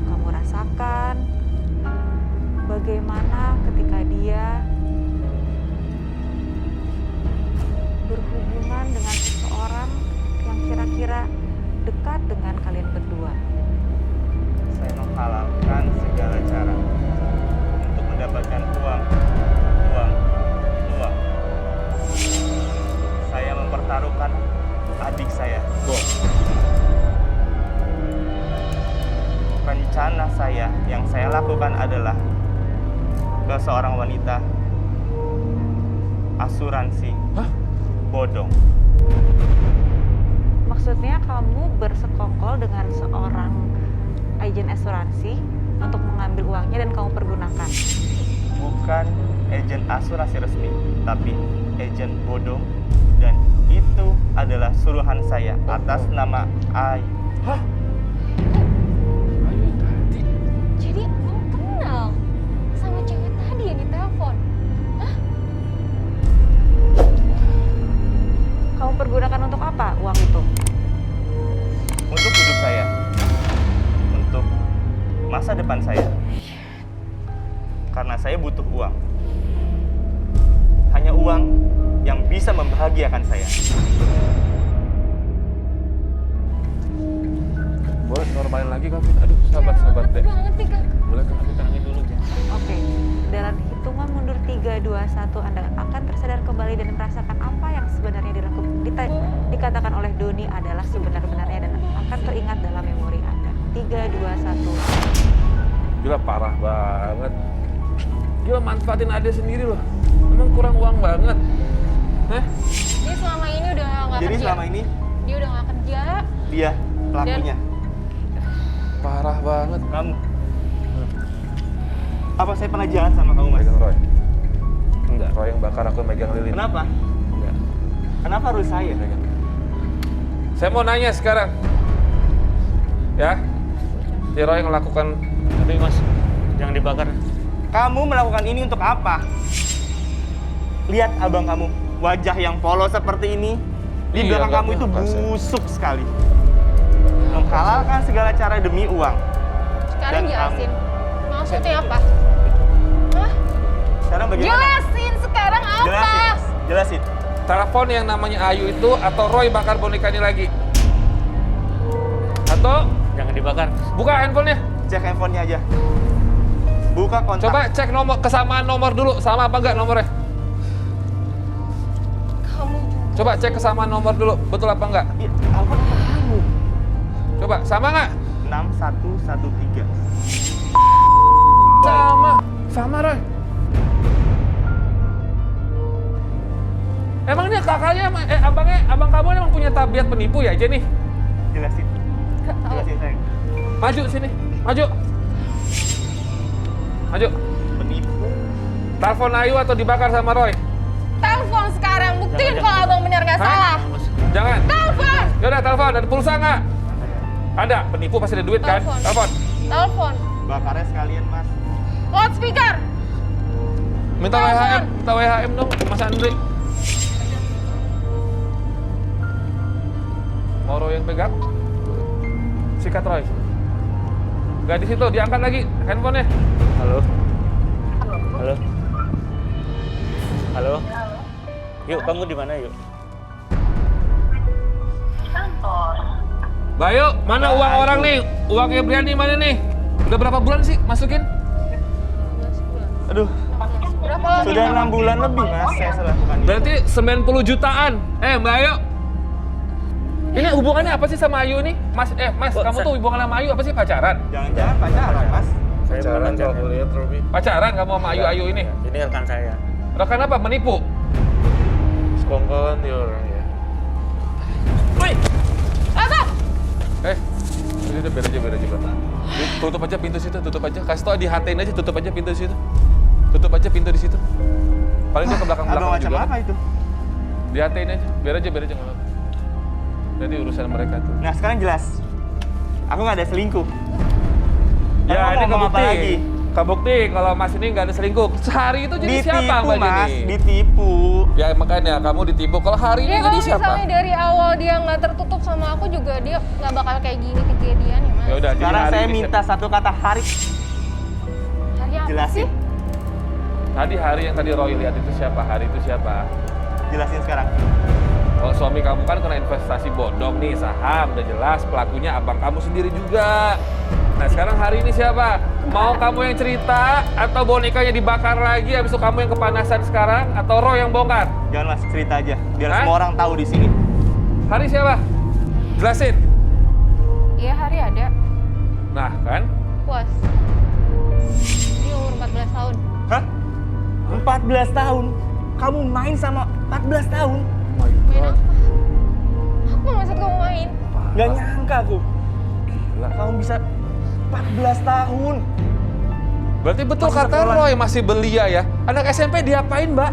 Kamu rasakan bagaimana ketika dia berhubungan dengan seseorang yang kira-kira dekat dengan kalian berdua. Saya menghalalkan segala cara untuk mendapatkan uang. Saya mempertaruhkan adik saya. Rencana saya yang saya lakukan adalah ke seorang wanita asuransi bodong. Maksudnya kamu bersekongkol dengan seorang agen asuransi untuk mengambil uangnya dan kamu pergunakan. Bukan agen asuransi resmi, tapi agen bodong, dan itu adalah suruhan saya atas nama Ai. Hah? Ayo tadi. Jadi abang kenal sama cewek tadi yang ditelepon? Kamu pergunakan untuk apa uang itu? Untuk hidup saya, untuk masa depan saya, karena saya butuh uang. Hanya uang yang bisa membahagiakan saya. Boleh normalin lagi Kavina. Aduh, sabar deh. Banget nih, Kak. Boleh Kak? Aku tenangin dulu, Jen. Oke, dalam hitungan mundur 3 3, 2, 1, Anda akan tersadar kembali dan merasakan apa yang sebenarnya dikatakan oleh Doni adalah sebenar-benarnya dan akan teringat dalam memori Anda. 3, 2, 1. Gila parah banget. Gila manfaatin adek sendiri loh. Emang kurang uang banget. Hah? Dia selama ini udah nggak kerja. Jadi selama ini Dia udah nggak kerja. dia pelakunya. Parah banget. Kamu. Apa saya pernah jahat sama kamu, Mas? Megang Roy. Enggak, Roy yang bakar aku megang lilin. Kenapa? Enggak. Kenapa harus saya? Megang. Saya mau nanya sekarang. Ya. Si Roy yang melakukan. Tapi Mas, jangan dibakar. Kamu melakukan ini untuk apa? Lihat abang kamu, wajah yang polos seperti ini. Di Iya, belakang nggak kamu itu nyangka saya. busuk sekali. Menghalalkan segala cara demi uang. Sekarang Dan jelasin. Maksudnya apa? Hah? Sekarang bagaimana? Jelasin sekarang apa? Jelasin, Mas. Jelasin. Telepon yang namanya Ayu itu atau Roy bakar bonekanya lagi? Atau Jangan dibakar. buka handphonenya. Cek handphonenya aja. Buka kontak. Coba cek nomor kesamaan nomor dulu, sama apa enggak nomornya? Kamu juga. Coba cek kesamaan nomor dulu, betul apa enggak? Iya, telepon nomor kamu. Coba sama enggak? 6113. Sama Roy. Emang dia kakaknya, abang kamu emang punya tabiat penipu ya Jenny? Jelasin. Nggak tahu. Jelasin sayang. Maju sini, maju. Maju. Penipu. Telepon Ayu atau dibakar sama Roy? Telepon sekarang, buktiin Jangan, kalau abang benar nggak Hah? salah. Mas, Jangan. Telepon, Yaudah telepon, ada pulsa nggak? Ada, penipu pasti ada duit kan? Telepon. Telepon. telepon, Bakarnya sekalian, Mas. loudspeaker. Minta Telepon. WHM dong, Mas Andri. Mau Roy yang pegang? Sikat Roy. Gak di situ, diangkat lagi handphonenya. halo. Halo. Halo. Yuk, kamu di mana yuk? Kantor. Bayu, mana uang orang nih? Uangnya Briani mana nih? Udah berapa bulan sih masukin? Aduh, Berapa lama? sudah 6 bulan lebih, Mas, saya lakukan ini. Berarti 90 jutaan. Mbak Ayu. Ini hubungannya apa sih sama Ayu nih? Mas, Oh, kamu tuh hubungan sama Ayu apa sih? Pacaran? Jangan-jangan pacaran, Mas. Saya bukan pacarnya. lihat Robi. Pacaran kamu sama Ayu ini? Ini rekan saya. Rekan apa? Menipu? Sekongkolan dia orang ya. Atap! Udah biar aja, Bang. Tutup aja pintu situ, tutup aja. Kasih tau dihatain aja, tutup aja pintu situ. Tutup aja pintu di situ. Paling dia ke Abang belakang macam juga. apa itu? Dihatain aja, biar aja nggak apa-apa. Nanti urusan mereka tuh. Nah, sekarang jelas. Aku nggak ada selingkuh. Ya, Abang ini mau ngomong apa kebukti. lagi? Kebukti kalau Mas ini nggak ada selingkuh. Sehari itu jadi siapa Ditipu, Mbak Mas. Jenny? Ditipu. Ya makanya kamu ditipu. Kalau hari ini Ya jadi kalau siapa? misalnya dari awal dia nggak tertutup sama aku juga dia nggak bakal kayak gini kejadian ya mas. Ya udah, jadi Sekarang hari saya ini minta satu kata hari. Hari apa Jelasin. sih? Tadi hari yang tadi Roy lihat itu siapa? Hari itu siapa? Jelasin sekarang. Kalau suami kamu kan kena investasi bodong nih, saham, udah jelas pelakunya abang kamu sendiri juga. Nah sekarang hari ini siapa? Mau kamu yang cerita atau bonekanya dibakar lagi habis itu kamu yang kepanasan sekarang atau Roy yang bongkar? Jangan, Mas, cerita aja. Biar Hah? semua orang tahu di sini. Hari siapa? Jelasin. Iya hari ada. Nah kan? Puas. Dia umur 14 tahun. Hah? 14 tahun? Kamu main sama 14 tahun? Main apa? Apa maksud kamu main? Gak nyangka aku. Gila. Kamu bisa 14 tahun. Berarti betul Masih kata sekolah. Roy masih belia ya? Anak SMP diapain mbak?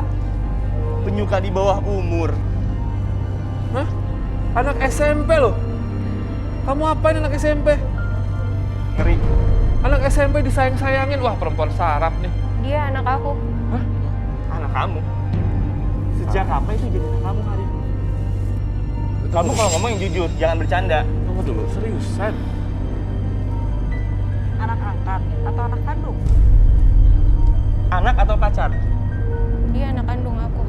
Penyuka di bawah umur. Hah? Anak SMP loh? Kamu apain anak SMP? Ngeri. Anak SMP disayang-sayangin, wah perempuan sarap nih. Dia anak aku. Hah? Anak kamu? Sejak kapan itu jadi anak kamu, Hari? Kamu kalau ngomong yang jujur, jangan bercanda. Tunggu dulu, seriusan? Anak angkat atau anak kandung? Anak atau pacar? Dia anak kandung aku.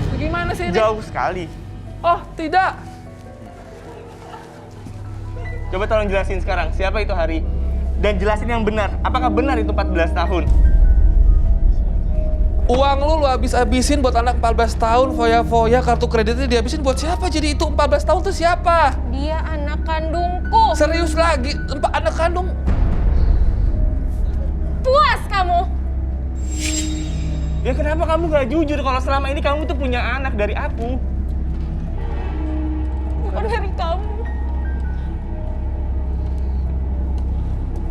Itu gimana sih ini? Jauh sekali. Oh, tidak. Coba tolong jelasin sekarang, siapa itu Hari? Dan jelasin yang benar, apakah benar itu 14 tahun? Uang lu habis-habisin buat anak 14 tahun, foya-foya, kartu kreditnya dihabisin buat siapa? Jadi itu 14 tahun tuh siapa? Dia anak kandungku. Serius lagi, anak kandung? Puas kamu? Ya kenapa kamu gak jujur kalau selama ini kamu tuh punya anak dari aku? Bukan dari kamu.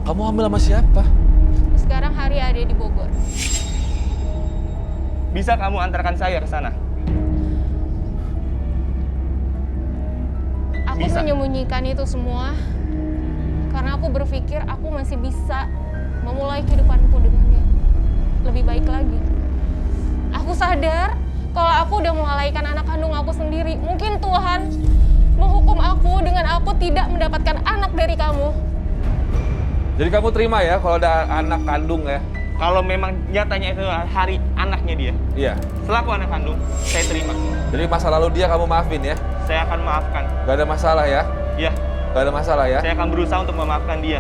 Kamu hamil sama siapa? Sekarang Hari ada di Bogor. Bisa kamu antarkan saya ke sana? Aku Bisa. menyembunyikan itu semua karena aku berpikir aku masih bisa memulai kehidupanku dengan yang lebih baik lagi. Aku sadar kalau aku udah melalaikan anak kandung aku sendiri. Mungkin Tuhan menghukum aku dengan aku tidak mendapatkan anak dari kamu. Jadi kamu terima ya kalau ada anak kandung ya? Kalau memang nyatanya itu Hari anaknya dia, Iya. selaku anak kandung, saya terima. Jadi masa lalu dia kamu maafin ya? Saya akan maafkan. Gak ada masalah ya? Ya, Gak ada masalah ya? saya akan berusaha untuk memaafkan dia.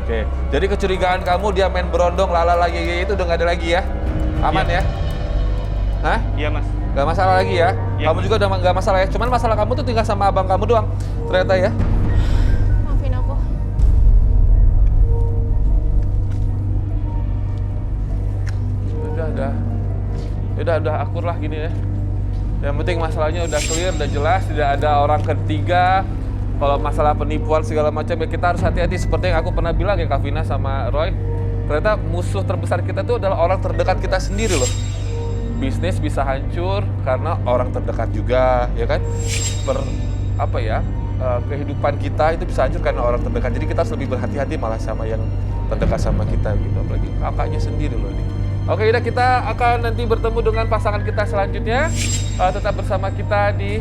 Oke. Jadi kecurigaan kamu dia main berondong lala lagi itu udah gak ada lagi ya? Aman Iya. ya? Hah? Iya, Mas. Gak masalah lagi ya? Iya, Kamu Mas. juga udah gak masalah ya? Cuman masalah kamu tuh tinggal sama abang kamu doang. Ternyata ya? Maafin aku. Udah akur lah gini ya. Yang penting masalahnya udah clear, udah jelas, tidak ada orang ketiga. Kalau masalah penipuan segala macam ya kita harus hati-hati. Seperti yang aku pernah bilang ya Kak Vina sama Roy. Ternyata musuh terbesar kita tuh adalah orang terdekat kita sendiri loh. Bisnis bisa hancur karena orang terdekat juga, ya kan? Kehidupan kita itu bisa hancur karena orang terdekat. Jadi kita harus lebih berhati-hati malah sama yang terdekat sama kita gitu. Apalagi kakaknya sendiri loh ini. Oke, udah kita akan nanti bertemu dengan pasangan kita selanjutnya. Tetap bersama kita di,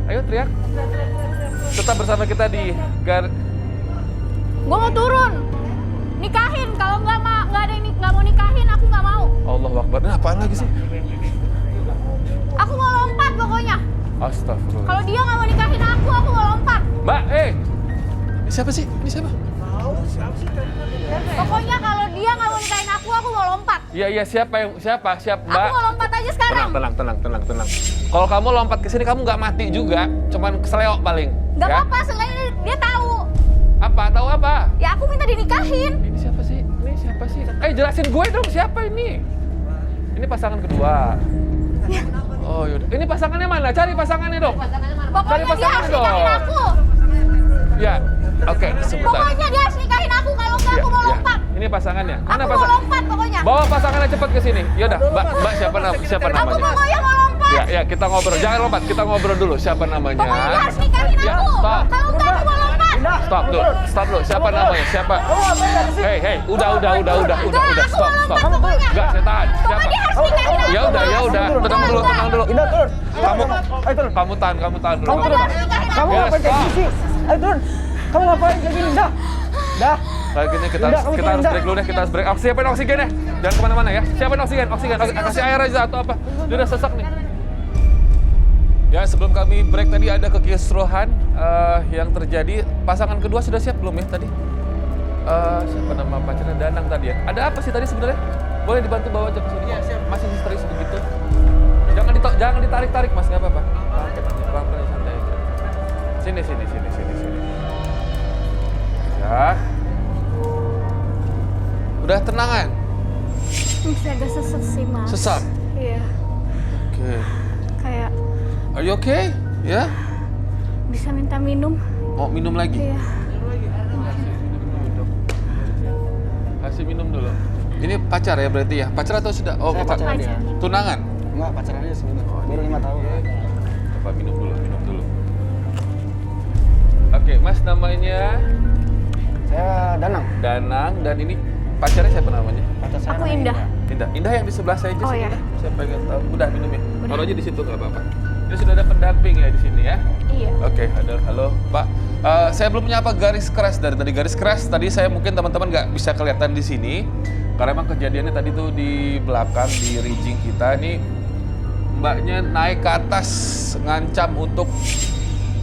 ayo teriak. Tetap bersama kita di Gue mau turun. Nikahin. Kalau nggak ada yang nggak mau nikahin, aku nggak mau. Allahu Akbar. Nah, apaan lagi sih? Aku mau lompat pokoknya. Astagfirullah. Kalau dia nggak mau nikahin aku mau lompat. Mbak, ini siapa sih? Ini siapa? Pokoknya kalau dia nggak mau nikahin aku mau lompat. Iya, siapa Mbak? Aku mau lompat aja sekarang. Tenang. Kalau kamu lompat ke sini kamu nggak mati juga, cuman keseleo paling. Gak ya? apa-apa, selain dia tahu. Apa? Tahu apa? Ya aku minta dinikahin. Ini siapa sih? Jelasin gue dong siapa ini? Ini pasangan kedua. Oh yaudah. Ini pasangannya mana? Cari pasangannya dong. Pokoknya dia harus nikahin aku. Ya, oke, sebentar. Pokoknya dia harus nikahin aku, kalau enggak aku mau lompat. Ini pasangannya. Aku mau lompat pokoknya. Bawa pasangannya cepat ke sini. Yaudah, Mbak siapa Aku namanya? pokoknya mau lompat. Ya, kita ngobrol. Jangan lompat, kita ngobrol dulu. Siapa namanya? Pokoknya dia harus nikahin Ya, aku. stop. Kalau enggak aku mau lompat. Stop dulu. Siapa namanya? Siapa? Hei, udah. Aku Stop. mau lompat pokoknya. Enggak, saya tahan. Siapa? Pokoknya dia harus nikahin aku. Ya udah. Tenang dulu. Indah, turun. Kamu tahan dulu. Pokoknya dia harus nikahin aku. Kamu ngapain kayak gini sih? Ayo turun. Kamu ngapain kayak gini? Dah. Kayak gini kita Indah, kamu harus turun, break dulu deh, kita harus break. Siapin oksigen ya. Jangan kemana-mana ya. Siapin oksigen. Kasih air aja atau apa. Dia udah sesak nih. Ya, sebelum kami break tadi ada kekisruhan yang terjadi. Pasangan kedua sudah siap belum ya tadi? Siapa nama pacarnya? Danang tadi ya. Ada apa sih tadi sebenarnya? Boleh dibantu bawa aja ke sini. Iya, siap. Masih histeris begitu. Jangan ditarik-tarik, Mas, nggak apa-apa. Pelan-pelan santai aja. Sini. Ya. Udah tenangan? Masih agak sesek sih, Mas. Sesak? Iya. Oke. Kayak Are you okay? Ya? bisa minta minum. Mau minum lagi? Iya. Kasih minum dulu. Ini pacar ya berarti ya? Pacar atau sudah? Oh, Saya pacaran dia. tunangan? Enggak, pacarannya sebentar. Baru 5 tahun. Bapak minum dulu. Oke, Mas namanya Saya Danang. Danang dan ini pacarnya siapa namanya? Pacar saya Aku namanya Indah. Indah yang di sebelah saya aja Oh, sini. iya. Saya pengen tahu. Udah minum ya? Taruh aja di situ nggak apa-apa. Ini sudah ada pendamping ya di sini ya? Iya. Oke, halo Pak. Saya belum menyapa garis keras dari tadi. Garis keras tadi saya mungkin teman-teman nggak bisa kelihatan di sini. Karena emang kejadiannya tadi tuh di belakang, di rigging kita. Ini mbaknya naik ke atas, ngancam untuk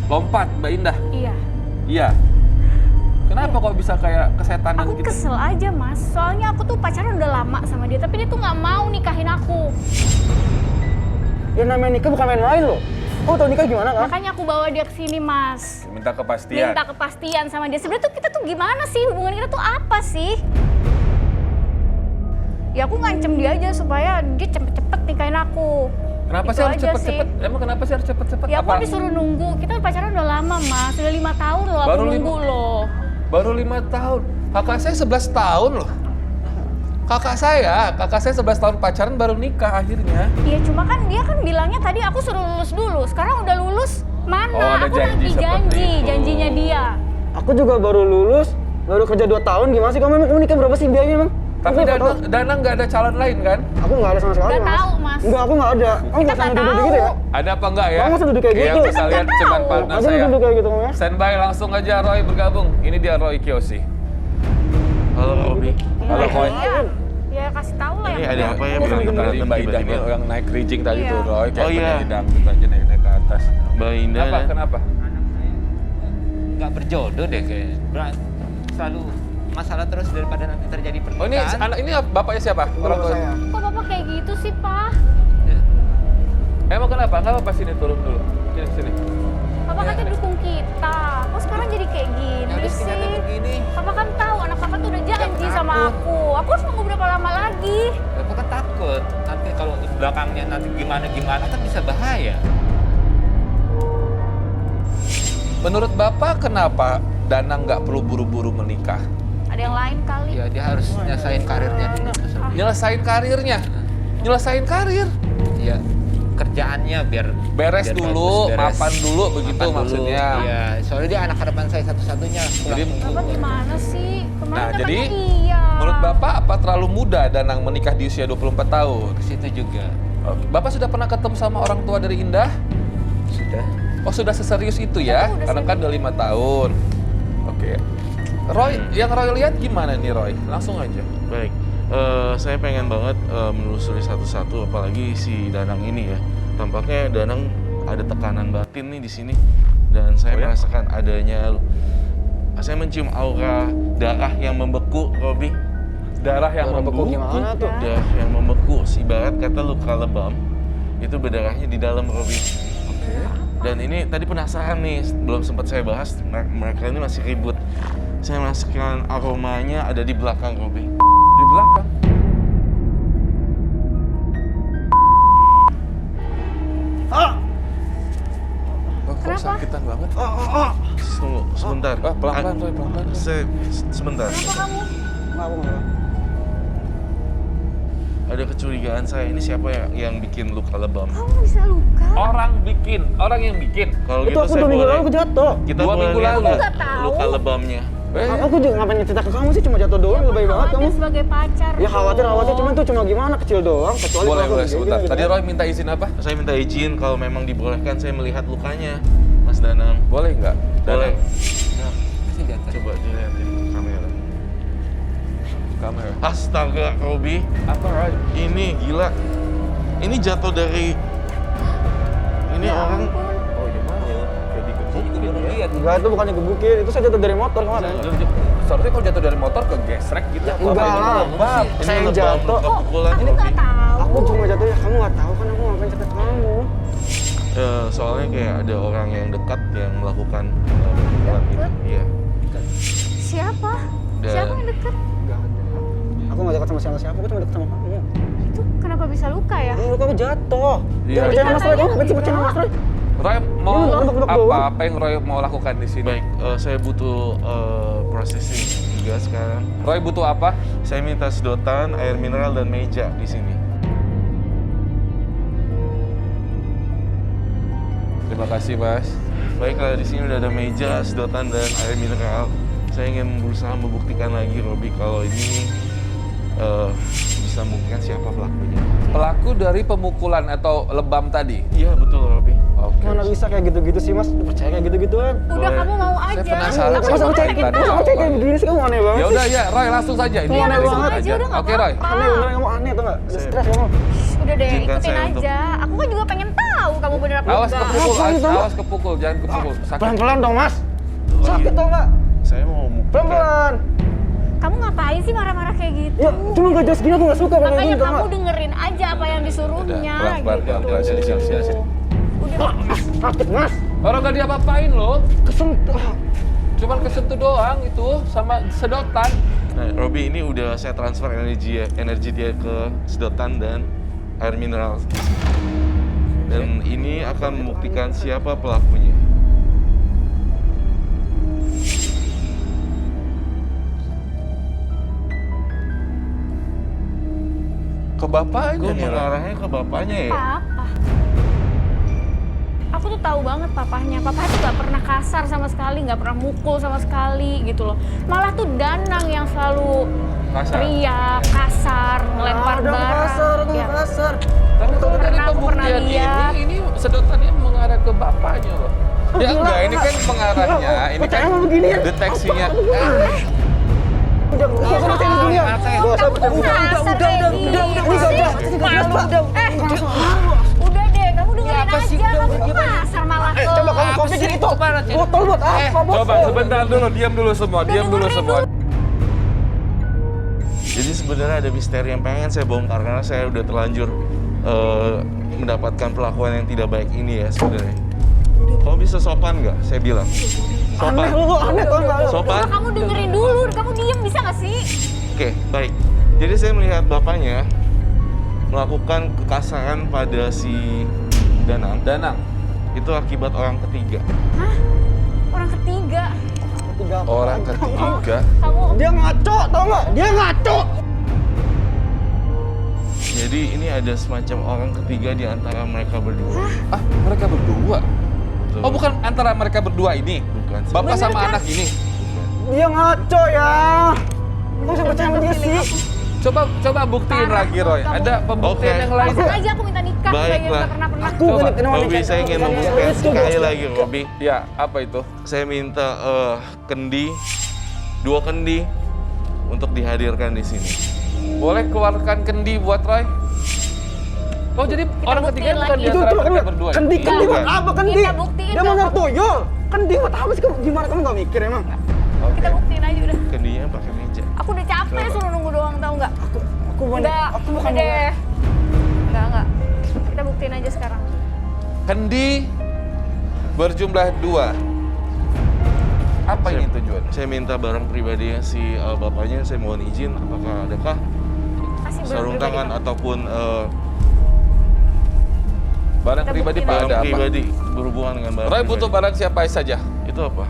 lompat, Mbak Indah. Iya. Iya. Kenapa kok bisa kayak kesetanan Aku gitu? kesel aja mas, soalnya aku tuh pacaran udah lama sama dia, tapi dia tuh nggak mau nikahin aku. Ya namanya nikah bukan main-main loh. Kamu tau nikah gimana kan? Makanya aku bawa dia ke sini mas. Minta kepastian. Minta kepastian sama dia. Sebenarnya tuh kita tuh gimana sih, hubungan kita tuh apa sih? Ya aku ngancem dia aja supaya dia cepet-cepet nikahin aku. Kenapa Itu sih harus aja cepet-cepet? Emang kenapa sih harus cepet-cepet? Ya aku disuruh nunggu, kita pacaran udah lama mas, udah 5 tahun loh aku Baru nunggu loh. Baru 5 tahun. Kakak saya 11 tahun loh. Kakak saya 11 tahun pacaran baru nikah akhirnya. Iya cuma kan dia kan bilangnya tadi aku suruh lulus dulu, sekarang udah lulus mana? Oh, ada aku janji lagi seperti janji, itu. janjinya dia. Aku juga baru lulus, baru kerja 2 tahun. Gimana sih kamu nikah berapa sih biayanya emang? Tapi Danang nggak ada calon lain kan? Aku nggak ada sama sekali Nggak mas. tahu, Mas. Enggak, aku nggak ada. Kamu nggak usah nggak duduk tahu. gitu ya? Ada apa enggak ya? Kamu nggak usah duduk kayak Yang gitu. bisa lihat cuman partner Aja saya. duduk kayak gitu kamu ya. Standby langsung aja Roy bergabung. Ini dia Roy Kiyoshi. Halo Robi. Halo Roy. Iya, ya kasih tahu lah Ini yang ada benar. apa ya? Yang Bilang tadi Mbak Ida tiba-tiba. yang naik rijing tadi Iya. tuh Roy. Kayak Oh, iya. penyanyi dangdut aja naik ke atas. Mbak Indah Kenapa? dan Kenapa? Nggak berjodoh deh kayaknya. Selalu masalah terus daripada nanti terjadi Oh ini pernikahan. anak ini bapaknya siapa? Orang tua. Kok Bapak kayak gitu sih, Pak? Emang kenapa? Nggak apa-apa sini turun dulu. Sini. Bapak katanya dukung kita. Kok sekarang jadi kayak gini Habis sih? kenapa begini? Bapak kan tahu anak Bapak tuh udah janji sama aku. Aku harus nunggu berapa lama lagi? Bapak kan takut nanti kalau belakangnya nanti gimana kan bisa bahaya. Menurut Bapak kenapa Danang nggak perlu buru-buru menikah? Ada yang lain kali. Ya dia harus nyesain karirnya dulu. Mas Robi. Nyelesain karirnya. Nyelesain karir. Iya, kerjaannya biar Beres biar dulu, bagus, beres. mapan dulu begitu Mapan dulu. maksudnya. Iya, soalnya dia anak harapan saya satu-satunya. Jadi Bapak gimana sih? Kemarin Nah, katanya jadi iya. menurut Bapak apa terlalu muda Danang menikah di usia 24 tahun? Ke situ juga. Oke. Bapak sudah pernah ketemu sama orang tua dari Indah? Sudah. Oh sudah seserius itu ya? Udah Karena kan udah 5 tahun. Oke. Roy, yang Roy lihat gimana nih Roy? Langsung aja. baik. Saya pengen banget menelusuri satu-satu, apalagi si Danang ini ya. Tampaknya Danang ada tekanan batin nih di sini, dan saya Oh ya? merasakan adanya. Saya mencium aura darah yang membeku, Robi. Darah yang membeku. Gimana tuh? Darah yang membeku, ibarat kata luka lebam. Itu berdarahnya di dalam, Robi. Dan ini tadi penasaran nih, belum sempat saya bahas, mereka ini masih ribut. Saya merasakan aromanya ada di belakang, Robi. Di belakang. Oh, kok Kenapa? sakitan banget? Tunggu, sebentar. pelan-pelan, Roy, pelan-pelan. Sebentar. Kenapa kamu? Aku nggak. Ada kecurigaan saya, ini siapa yang bikin luka lebam? Kamu bisa luka? Orang yang bikin. Kalau Itu gitu aku saya 2 minggu boleh, lalu aku jatuh. kita 2 boleh minggu lihat lalu. nggak Nggak tahu. luka lebamnya? Aku juga ngapain cerita ke kamu sih, cuma jatuh doang, lebih baik banget kamu. Khawatir sebagai pacar. Ya khawatir, cuman tuh cuma gimana, kecil doang. Kecuali Boleh, kalau boleh aku sebentar. gini, Tadi gitu. Roy minta izin apa? Saya minta izin kalau memang dibolehkan saya melihat lukanya, Mas Danang. Boleh nggak? Boleh. Danang? Pasti di atas. Coba dilihatin kamera. Kamera. Astaga, Robi. Apa Roy? Ini gila. Ini jatuh dari... Ini Ya orang... ampun. Oh iya mah. Kayak digebukin ya. Lihat. Enggak, itu bukannya gebukin, itu saya jatuh dari motor kemarin. Seharusnya kalau jatuh dari motor ke gesrek gitu. Enggak lah, Ini saya yang lebam, jatuh. luka pukulan, Aku Robi. nggak tahu. Aku cuma jatuh ya, kamu nggak tahu kan aku ngapain cerita ke kamu. Soalnya kayak ada orang yang dekat yang melakukan pukulan itu. Iya. Siapa? Dan- Siapa yang deket? Aku nggak dekat sama siapa-siapa, aku cuma dekat sama kamu. Itu kenapa bisa luka ya? Ini aku jatuh. Iya. Percaya sama Mas Roy, kamu ngapain sih percaya sama Mas Roy? Roy mau Ini lebak-lebak doang. apa yang Roy mau lakukan di sini? Baik, saya butuh processing juga sekarang. Roy butuh apa? Saya minta sedotan, air mineral, dan meja di sini. Terima kasih Mas. Baiklah, di sini udah ada meja, sedotan, dan air mineral. Saya ingin berusaha membuktikan lagi, Robi, kalau ini bisa membuktikan siapa pelakunya. Pelaku dari pemukulan atau lebam tadi? Iya, betul, Robi. Oke. Mana bisa kayak gitu-gitu sih Mas? Percaya kayak gitu-gituan? Udah Boleh. kamu mau aja. penasaran Masa sama aku cek cerita masa aku cek kayak begini sih, kamu aneh banget Ya sih. udah ya, Roy langsung saja. Ini Iya, langsung langsung aja, udah nggak Oke Roy. apa-apa. Aneh beneran kamu aneh tuh nggak? Udah stres kamu. Udah deh, Izinkan ikutin saya untuk- aja. Aku kan juga pengen tahu kamu bener apa Awas enggak. kepukul, Ngapain, Tama? awas kepukul, jangan kepukul. Sakit. Pelan-pelan dong Mas. Oh, Sakit iya. tau nggak? Saya Saya mau membuktikan. Pelan-pelan. Kamu ngapain sih marah-marah kayak gitu? Ya, cuma gak jelas gini aku gak suka kayak Makanya gini, tau kamu nggak? dengerin aja apa yang disuruhnya pelan-pelan, gitu. sini. Udah. Sakit, Mas. Orang gak diapa-apain loh. Kesentuh. Cuman kesentuh doang itu sama sedotan. Nah, Robi ini udah saya transfer energi dia ke sedotan dan air mineral. Dan ini akan membuktikan siapa pelakunya. Ke bapaknya Gue nih, Roy. mengarahnya ke bapaknya ya. Papa. Aku tuh tahu banget papahnya. Papahnya tuh gak pernah kasar sama sekali, gak pernah mukul sama sekali gitu loh. Malah tuh Danang yang selalu Kasar. teriak, kasar, ngelempar Ada barang. kasar, ada Ya. kasar. Tapi kalau dari Karena aku pernah pembuktian lihat. ini sedotannya mengarah ke bapaknya loh. Ya enggak, ini kan mengarahnya, ini kan Percaya sama begini ya? deteksinya. Udah, saya sama saya dulu ya. Kamu kasar kayak gini. Udah deh, kamu dengerin aja. Kamu tuh kasar malah ke. Coba kamu pikir itu botol buat apa, Bos? Coba sebentar dulu, diam dulu semua, diam dulu semua. Jadi sebenarnya ada misteri yang pengen saya bongkar karena saya udah terlanjur mendapatkan perlakuan yang tidak baik ini ya sebenarnya. Kamu bisa sopan nggak? Saya bilang. Sopan. Aneh lu, aneh tau nggak? Sopan. Coba kamu dengerin dulu, kamu diem bisa gak sih? Oke, baik. Jadi saya melihat bapaknya melakukan kekasaran pada si Danang. Danang. Itu akibat orang ketiga. Hah? Orang ketiga? Orang ketiga. Kamu Dia ngaco, tau nggak? Dia ngaco. Jadi ini ada semacam orang ketiga di antara mereka berdua. Ah, mereka berdua? Betul. Oh, bukan antara mereka berdua ini? Bukan. Bapak Bener sama kan? anak ini? Dia ngaco ya. Kamu bisa percaya sama dia sih. Coba buktiin Parah lagi, Roy. kamu. Ada pembuktian Oke. yang lain langsung nggak? aja aku minta nikah kayak Baiklah. gak pernah-pernah. Aku Coba. bener-bener mau Robi, nikah. saya ingin membuktikan sekali lagi, Robi. Ya, apa itu? Saya minta kendi, 2 kendi untuk dihadirkan di sini. Boleh keluarkan kendi buat Roy? Oh, jadi orang ketiga buktiin bukan lagi. di Itu antara kan mereka berdua? kendi Iya. buat apa kendi? Kita buktiin Dia mau dong. nyari tuyul. Kendi buat apa sih? Gimana kamu nggak mikir emang? Kita buktiin aja udah. Kendinya pakai meja. Aku udah capek suruh nunggu doang tau nggak? Aku mau Enggak, aku bukan udah deh. Enggak. Kita buktiin aja sekarang. Kendi berjumlah 2. Apa ini tujuannya? Saya minta barang pribadinya si bapaknya, saya mohon izin. Adakah Kasih sarung barang tangan pribadi ataupun Barang Kita pribadi buktiin Pak, barang ada apa? pribadi berhubungan dengan barang Roy pribadi. butuh barang siapa saja? Itu apa?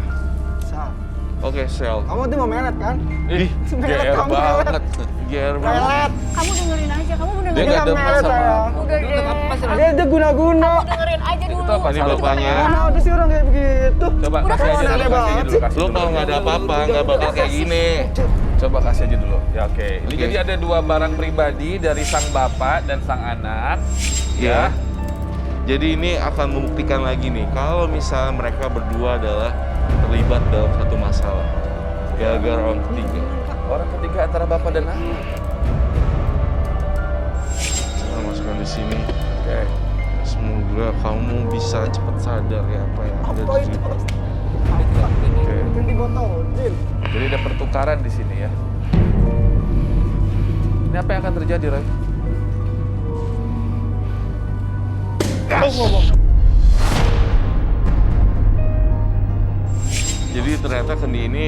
Sal. Oke, sel. Kamu tuh mau melet kan? Ih, Melet GR kamu, banget. GR banget. Melet. Kamu dengerin aja, kamu bener Dia nggak demen melet, sama sayang. aku. Udah deh. Dia guna-guna. Kamu dengerin aja dulu. Itu apa nih Ini Kamu bapaknya. juga Mana ada sih orang kayak begitu? Coba Udah, kasih aja kamu dulu, aneh kasih aja banget dulu, sih. kasih Lu dulu. kalau nggak ada apa-apa, nggak bakal kayak gini. Coba kasih aja dulu. Ya oke. Ini Oke. jadi ada 2 barang pribadi dari sang bapak dan sang anak. Ya. Jadi ini akan membuktikan lagi nih, kalau misalnya mereka berdua adalah terlibat dalam satu masalah. Gara-gara orang ketiga. Orang ketiga antara bapak dan anak. Saya masukkan di sini. Oke. Semoga kamu bisa cepat sadar ya apa yang ada Apa di itu? situ. Oke. Kendi botol. Jin. Jadi ada pertukaran di sini ya. Ini apa yang akan terjadi, Roy? Jadi ternyata kendi ini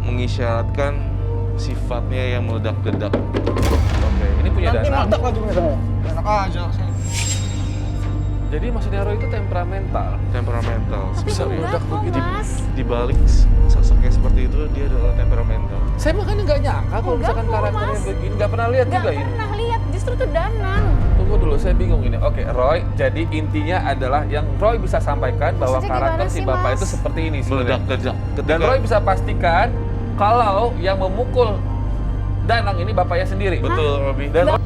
mengisyaratkan sifatnya yang meledak-ledak. Oke. Ini punya Nanti Danang. meledak lagi misalnya. Enak aja. Jadi maksudnya Roy itu temperamental. Temperamental. Tapi Bisa enggak meledak kok, begitu. Mas. Di balik sosoknya seperti itu, dia adalah temperamental. Saya makanya nggak nyangka kalau Enggak misalkan kok, karakternya Mas. begini. Nggak pernah lihat Gak juga ini. pernah lihat, justru tuh Danang. Tunggu dulu, saya bingung ini. Oke, Roy, jadi intinya adalah yang Roy bisa sampaikan bahwa Maksudnya karakter gimana si sih, bapak Mas? itu seperti ini sebenarnya. Meledak-ledak. Dan Roy bisa pastikan kalau yang memukul Danang ini bapaknya sendiri. Betul, Robi. Dan Enggak.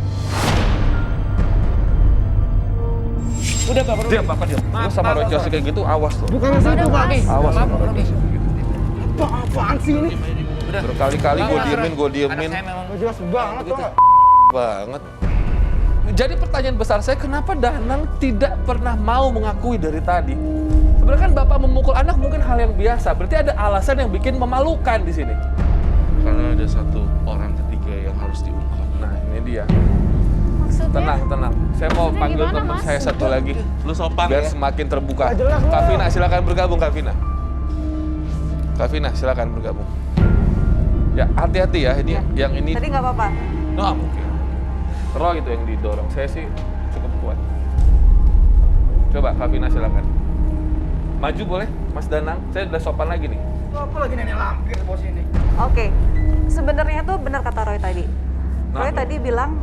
udah bapak diam, bapak diam. Lu sama Roy Kiyoshi kayak gitu, awas loh. Bukan satu kali. Awas sama Roy Kiyoshi kayak gitu. Apaan sih ini? Berkali-kali gue diemin, Anak saya memang Gak jelas banget tuh. banget. Jadi pertanyaan besar saya, kenapa Danang tidak pernah mau mengakui dari tadi? Sebenarnya kan bapak memukul anak mungkin hal yang biasa. Berarti ada alasan yang bikin memalukan di sini. Karena ada satu orang ketiga yang harus diungkap. Nah, ini dia. Maksudnya? Tenang. Saya mau Maksudnya panggil gimana, teman Mas? saya satu lagi. Lu sopan Biar ya? semakin terbuka. Nggak jelas, Kak Bang. Vina, silakan bergabung, Kak Vina. Kak Vina, silakan bergabung. Ya, hati-hati ya. Ini yang ini. Tadi nggak apa-apa. Nggak mungkin. Roh itu yang didorong. Saya sih cukup kuat. Coba Kak Vina silakan. Maju boleh, Mas Danang. Saya udah sopan lagi nih. Apa lagi nenek lampir bos ini? Oke, sebenarnya tuh benar kata Roy tadi. Nah. Roy tadi bilang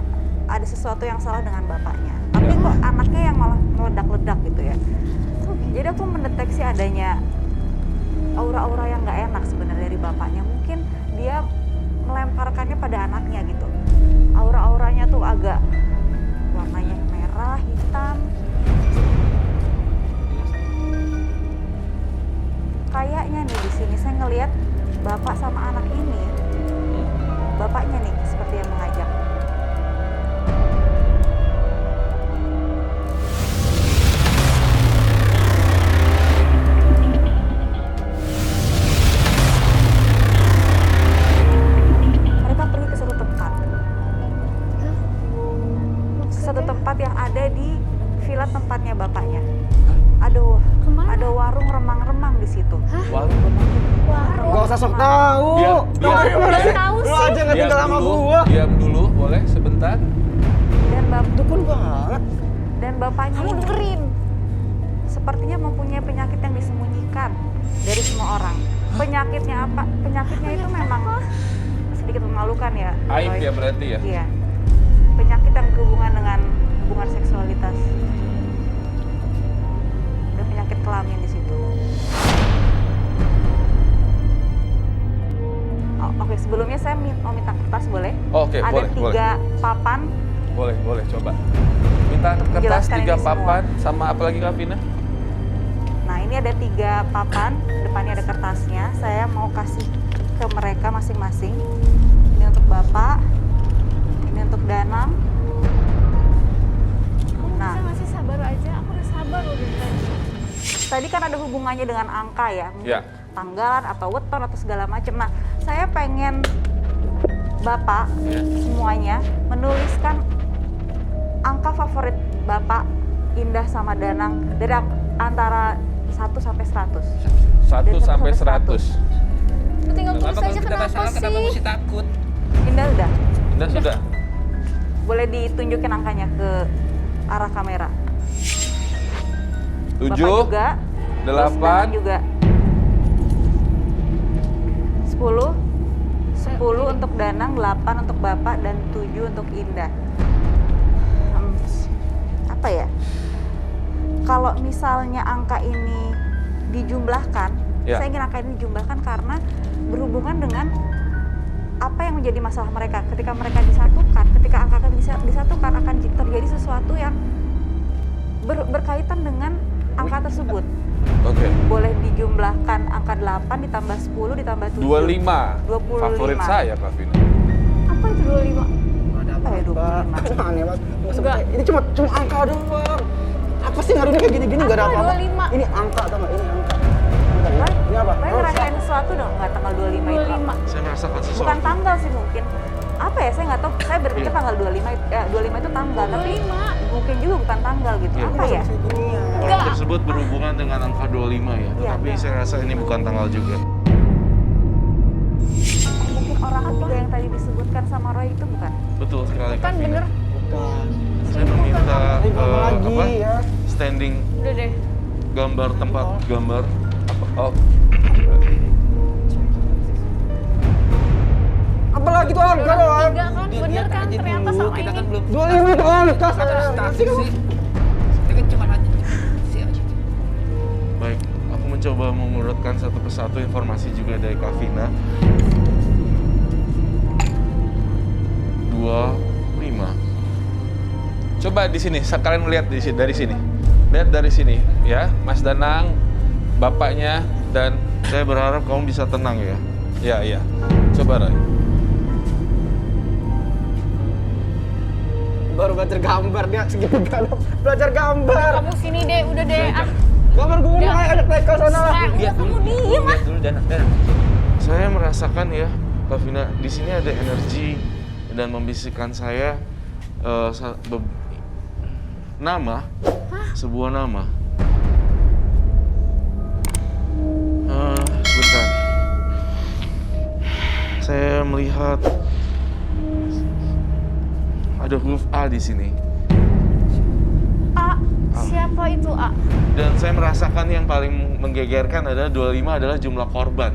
ada sesuatu yang salah dengan bapaknya. Tapi kok anaknya yang malah meledak-ledak gitu ya. Jadi aku mendeteksi adanya aura-aura yang nggak enak sebenarnya dari bapaknya. Mungkin dia melemparkannya pada anaknya gitu. Aura-auranya tuh agak warnanya merah, hitam. Kayaknya nih di sini saya ngelihat bapak sama anak ini, bapaknya nih seperti yang mengajak. Mereka pergi ke satu tempat. Satu tempat yang ada di villa tempatnya bapaknya. Aduh, Kemana? ada warung remang-remang di situ. Warung Gak usah sok tahu. Boleh tahu Lu sih. aja nggak tinggal sama gua. Diam dulu, boleh sebentar. Dan Dukun banget. dan bapaknya Kamu ini dengerin. sepertinya mempunyai penyakit yang disembunyikan dari semua orang. Penyakitnya apa? Penyakitnya itu memang sedikit memalukan ya. Aib Roy. ya berarti ya. Iya. Penyakit yang berhubungan dengan hubungan seksualitas. Ada penyakit kelamin di situ. Oke, sebelumnya saya mau minta kertas boleh? Oke, Ada boleh, 3 papan. Boleh, coba. Minta kertas Menjelaskan 3 ini semua. papan sama apa lagi Kak Vina? Nah, ini ada 3 papan, depannya ada kertasnya. Saya mau kasih ke mereka masing-masing. Ini untuk Bapak, ini untuk Danang. Kamu Nah. bisa ngasih sabar aja? Aku udah sabar loh dari tadi. Tadi kan ada hubungannya dengan angka ya, mungkin Ya. tanggalan atau weton atau segala macam. Nah, saya pengen Bapak Ya. semuanya menuliskan angka favorit Bapak, Indah sama Danang dari antara 1 sampai 100. 1 sampai 100. Lu tinggal tulis Kenapa aja kalau kita kenapa salah, kenapa sih? mesti takut? Indah udah? Udah sudah. Boleh ditunjukin angkanya ke arah kamera. 7, Bapak juga. Terus Danang 8, juga. 10 untuk Danang, 8 untuk Bapak, dan 7 untuk Indah. Apa ya? Kalau misalnya angka ini dijumlahkan, Ya. saya ingin angka ini dijumlahkan karena berhubungan dengan apa yang menjadi masalah mereka. Ketika mereka disatukan, ketika angka bisa disatukan, akan terjadi sesuatu yang berkaitan dengan angka tersebut. Oke. Boleh dijumlahkan angka 8 ditambah 10 ditambah 7. 25. 25. Favorit saya Kak Vina. Apa itu 25? Apa ya 25? Aneh banget. Enggak. Ini cuma angka doang. Apa sih ngaruhnya kayak gini-gini nggak ada Apa, apa-apa. 25? Ini angka tau nggak? Ini angka. Bentar, ini apa? Baik Oh, ngerasain sesuatu dong, nggak tanggal 25 itu. 25. Saya merasakan sesuatu. Bukan tanggal sih mungkin. Apa ya, saya nggak tahu. Saya berpikir Iya. tanggal 25 itu tanggal, tapi 25. mungkin juga bukan tanggal gitu. Iya. Apa ya? Orang Enggak. tersebut berhubungan dengan angka 25 ya. Iya, Tapi enggak. saya rasa ini bukan tanggal juga. Mungkin orang ketiga yang tadi disebutkan sama Roy itu bukan? Betul sekali. Kan Kak Vina. bener. Bukan. Saya meminta Ini apa lagi apa? ya? Standing Udah deh. gambar tempat gambar. Oh, Apalagi tuh angka doang. 3 kan bener kan ternyata sama Kita kan ini. belum 25 itu angka. statistik sih. Kita kan cuma aja sih aja. Baik, aku mencoba mengurutkan satu persatu informasi juga dari Kak Vina. 25. coba di sini. Kalian lihat di sini, dari sini. Lihat dari sini, ya, Mas Danang, bapaknya dan Saya berharap kamu bisa tenang ya. ya. Coba Roy. Baru belajar gambar dia segitu kan. Belajar gambar. Kamu sini deh, udah deh. Ah, Kabar gue udah ajak naik ke sana lah. Lihat dulu. Lihat dulu Dana. Saya merasakan ya, Kak Vina, di sini ada energi dan membisikkan saya nama, sebuah nama. Sebentar. Saya melihat ada huruf A di sini. A, siapa itu A? Dan saya merasakan yang paling menggegerkan adalah 25 adalah jumlah korban.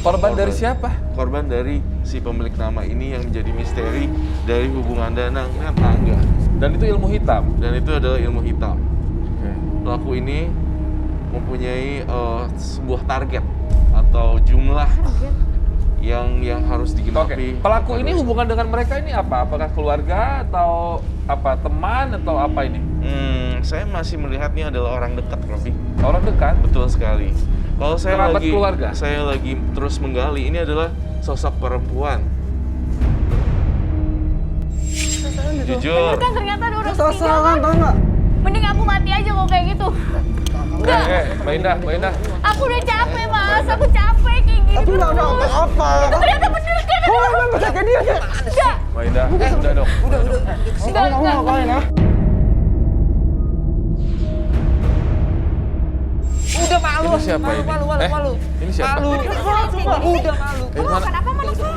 Korban dari siapa? Korban dari si pemilik nama ini yang menjadi misteri dari hubungan Danang dengan Angga. Dan itu ilmu hitam. Dan itu adalah ilmu hitam. Pelaku ini mempunyai sebuah target atau jumlah yang harus digenapi. Pelaku ini hubungan dengan mereka ini apa? Apakah keluarga atau apa, teman atau apa ini? Saya masih melihatnya adalah orang dekat, Rofi. Orang dekat? Betul sekali. Kalau saya Kerabat lagi keluarga? Saya lagi terus menggali, ini adalah sosok perempuan. Jujur. Kan ternyata ada orang Salah ketiga kan? tau nggak? Mending aku mati aja kalau kayak gitu. Enggak. Mbak Indah. Aku udah capek, Mas. Aku capek kayak gini. Tapi nggak ada terus. apa-apa. Ternyata bener kan? Oh, emang bisa kayak dia aja. Enggak. Mbak Indah, udah dong. Udah. Enggak. Ngapain ya? Udah malu. Ini siapa ini? Malu. Ini siapa? Malu. Udah malu.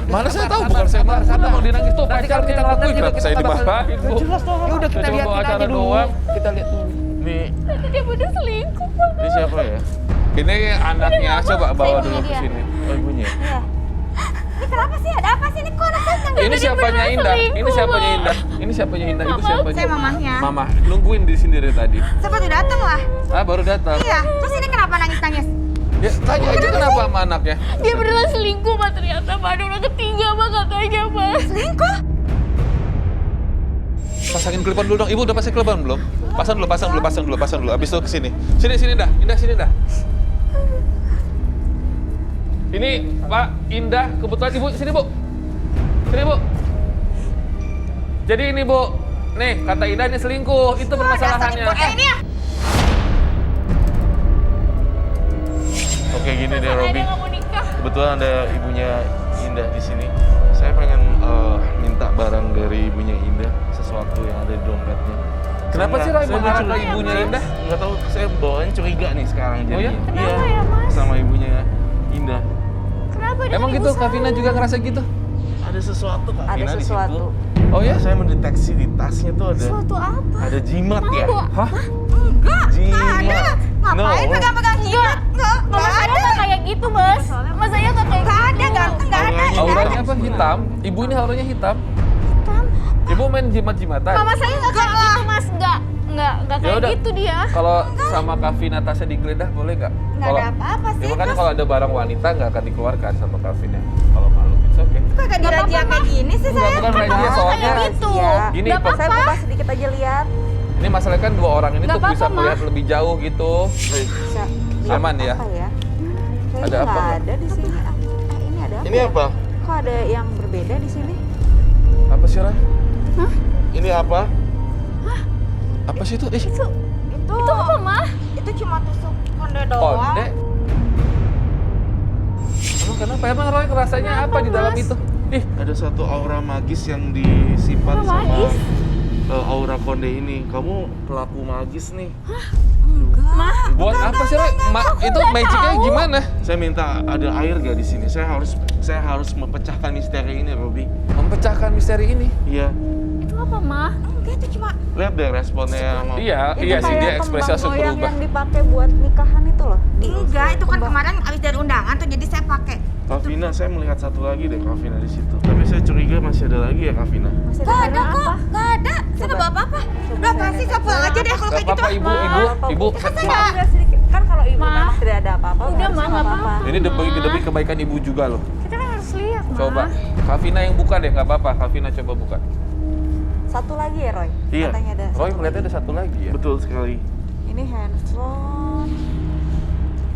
Mana saya tahu, bukan saya marah. Saya mau dinangis tuh Nanti kalau pacarnya kita yang lakuin. tenang, Kenapa saya kita bakal- dimarahin, Bu? Jelas dong. Ya udah kita Saya cuma liatin bawa aja acara dulu. doang. Kita lihat dulu. Nih, Nanti dia bener selingkuh, Pak. ini siapa ya? Ini anaknya, coba bawa dulu ke dia. sini. Oh, ibunya. Ini kenapa sih? Ada apa sih? Ini kok anak saya nggak Ini siapanya Indah? Ini siapanya Indah? Ini siapanya Indah? Itu siapanya? Saya mamahnya. Mama, nungguin di sini dari tadi. Seperti datang lah. Ah, baru datang. Iya. Terus ini kenapa nangis-nangis? Ya, tanya aja kenapa sama anaknya. Dia beneran selingkuh, Pak. Ternyata Pak ada orang ketiga, Pak, katanya, Pak. Selingkuh? Pasangin klipon dulu dong. Ibu udah pasang klipon belum? Pasang dulu. Abis itu kesini. Sini dah. Indah, sini dah. Ini Pak Indah, kebetulan Ibu sini, Bu. Sini, Bu. Jadi ini, Bu. Nih, kata Indah ini selingkuh. Itu permasalahannya. Ini ya? Oke, gini deh, Karena Robi. dia nggak mau nikah. Kebetulan ada ibunya Indah di sini. Saya pengen minta barang dari ibunya Indah, sesuatu yang ada di dompetnya. Kenapa sih Roy marah ke ibunya Indah? Nggak tahu, saya bawaan curiga nih sekarang Oh ya? jadinya. Kenapa ya, Mas? Sama ibunya Indah. Kenapa dia Emang gitu, Kak Vina juga ngerasa gitu? Ada sesuatu Kak Ada Vina di situ. sesuatu. Oh ya? Saya mendeteksi di tasnya tuh ada Suatu apa? ada jimat ya. Hah? Enggak. Jimat. Ngapain pegang-pegang jimat? Enggak. Mama saya nggak kayak gitu, Mas. Mama saya nggak kayak Enggak ada, gitu. ganteng. Enggak ada. Auranya apa? Hitam? Ibu ini auranya hitam? Hitam. Ibu main jimat-jimatan? Mama saya nggak kayak gitu, Mas. Nggak kayak Yaudah. gitu dia. Kalau sama Kak Vina tasnya digeledah boleh nggak? Enggak ada apa-apa sih. Ya makanya Terus kalau ada barang wanita nggak akan dikeluarkan sama Kak Vina. Kalau malu, it's okay. kagak dirajia kayak gini sih Enggak, saya. bukan razia Mama soalnya. kayak gitu. Ya. Gini, Nggak Pak. Saya buka sedikit aja lihat. Ini masalahnya kan dua orang ini Nggak tuh bisa apa-apa, Ma. melihat lebih jauh gitu. Bisa lihat Aman ya? Apa ya? Kayaknya Ada apa, nggak Mbak? ada di sini. Ini ada apa? Ini apa? Kok ada yang berbeda di sini? Apa sih, Ray? Ini apa? Apa sih itu? Itu apa, Ma? Itu cuma tusuk konde doang. Konde? Emang kenapa? Emang Roy rasanya apa di dalam Mas? itu? Ih, Ada satu aura magis yang disimpan Aura sama magis? aura konde ini. Kamu pelaku magis nih. Ma, buat apa sih, Roy? Itu nggak magicnya tahu. gimana? Saya minta ada air gak di sini? Saya harus memecahkan misteri ini, Robi. Memecahkan misteri ini. Iya. itu apa, Ma? Enggak, itu cuma Lihat deh responnya. Iya Itu sih, dia kayak ekspresi langsung kembang goyang berubah. yang dipakai buat nikahan itu loh. enggak, itu kan kemarin abis dari undangan tuh jadi saya pakai. Kavina, saya melihat satu lagi deh Kavina di situ. Tapi saya curiga masih ada lagi ya Kavina. Masih Enggak ada apa? kok, enggak ada. Saya nggak bawa apa-apa. Udah pasti saya pulang aja deh kalau Gak kayak gitu. apa-apa, Ibu. Maaf ya sedikit. Kan kalau ibu Ma. memang tidak ada apa-apa. Udah, harusnya Ma, nggak apa-apa. Ini demi kebaikan ibu juga loh. Kita kan harus lihat, Ma. Coba, Kavina yang buka deh, nggak apa-apa. Kavina coba buka. Satu lagi ya Roy? Iya. Katanya ada. Roy satu melihatnya lagi. ada satu lagi ya. Betul sekali. Ini handphone.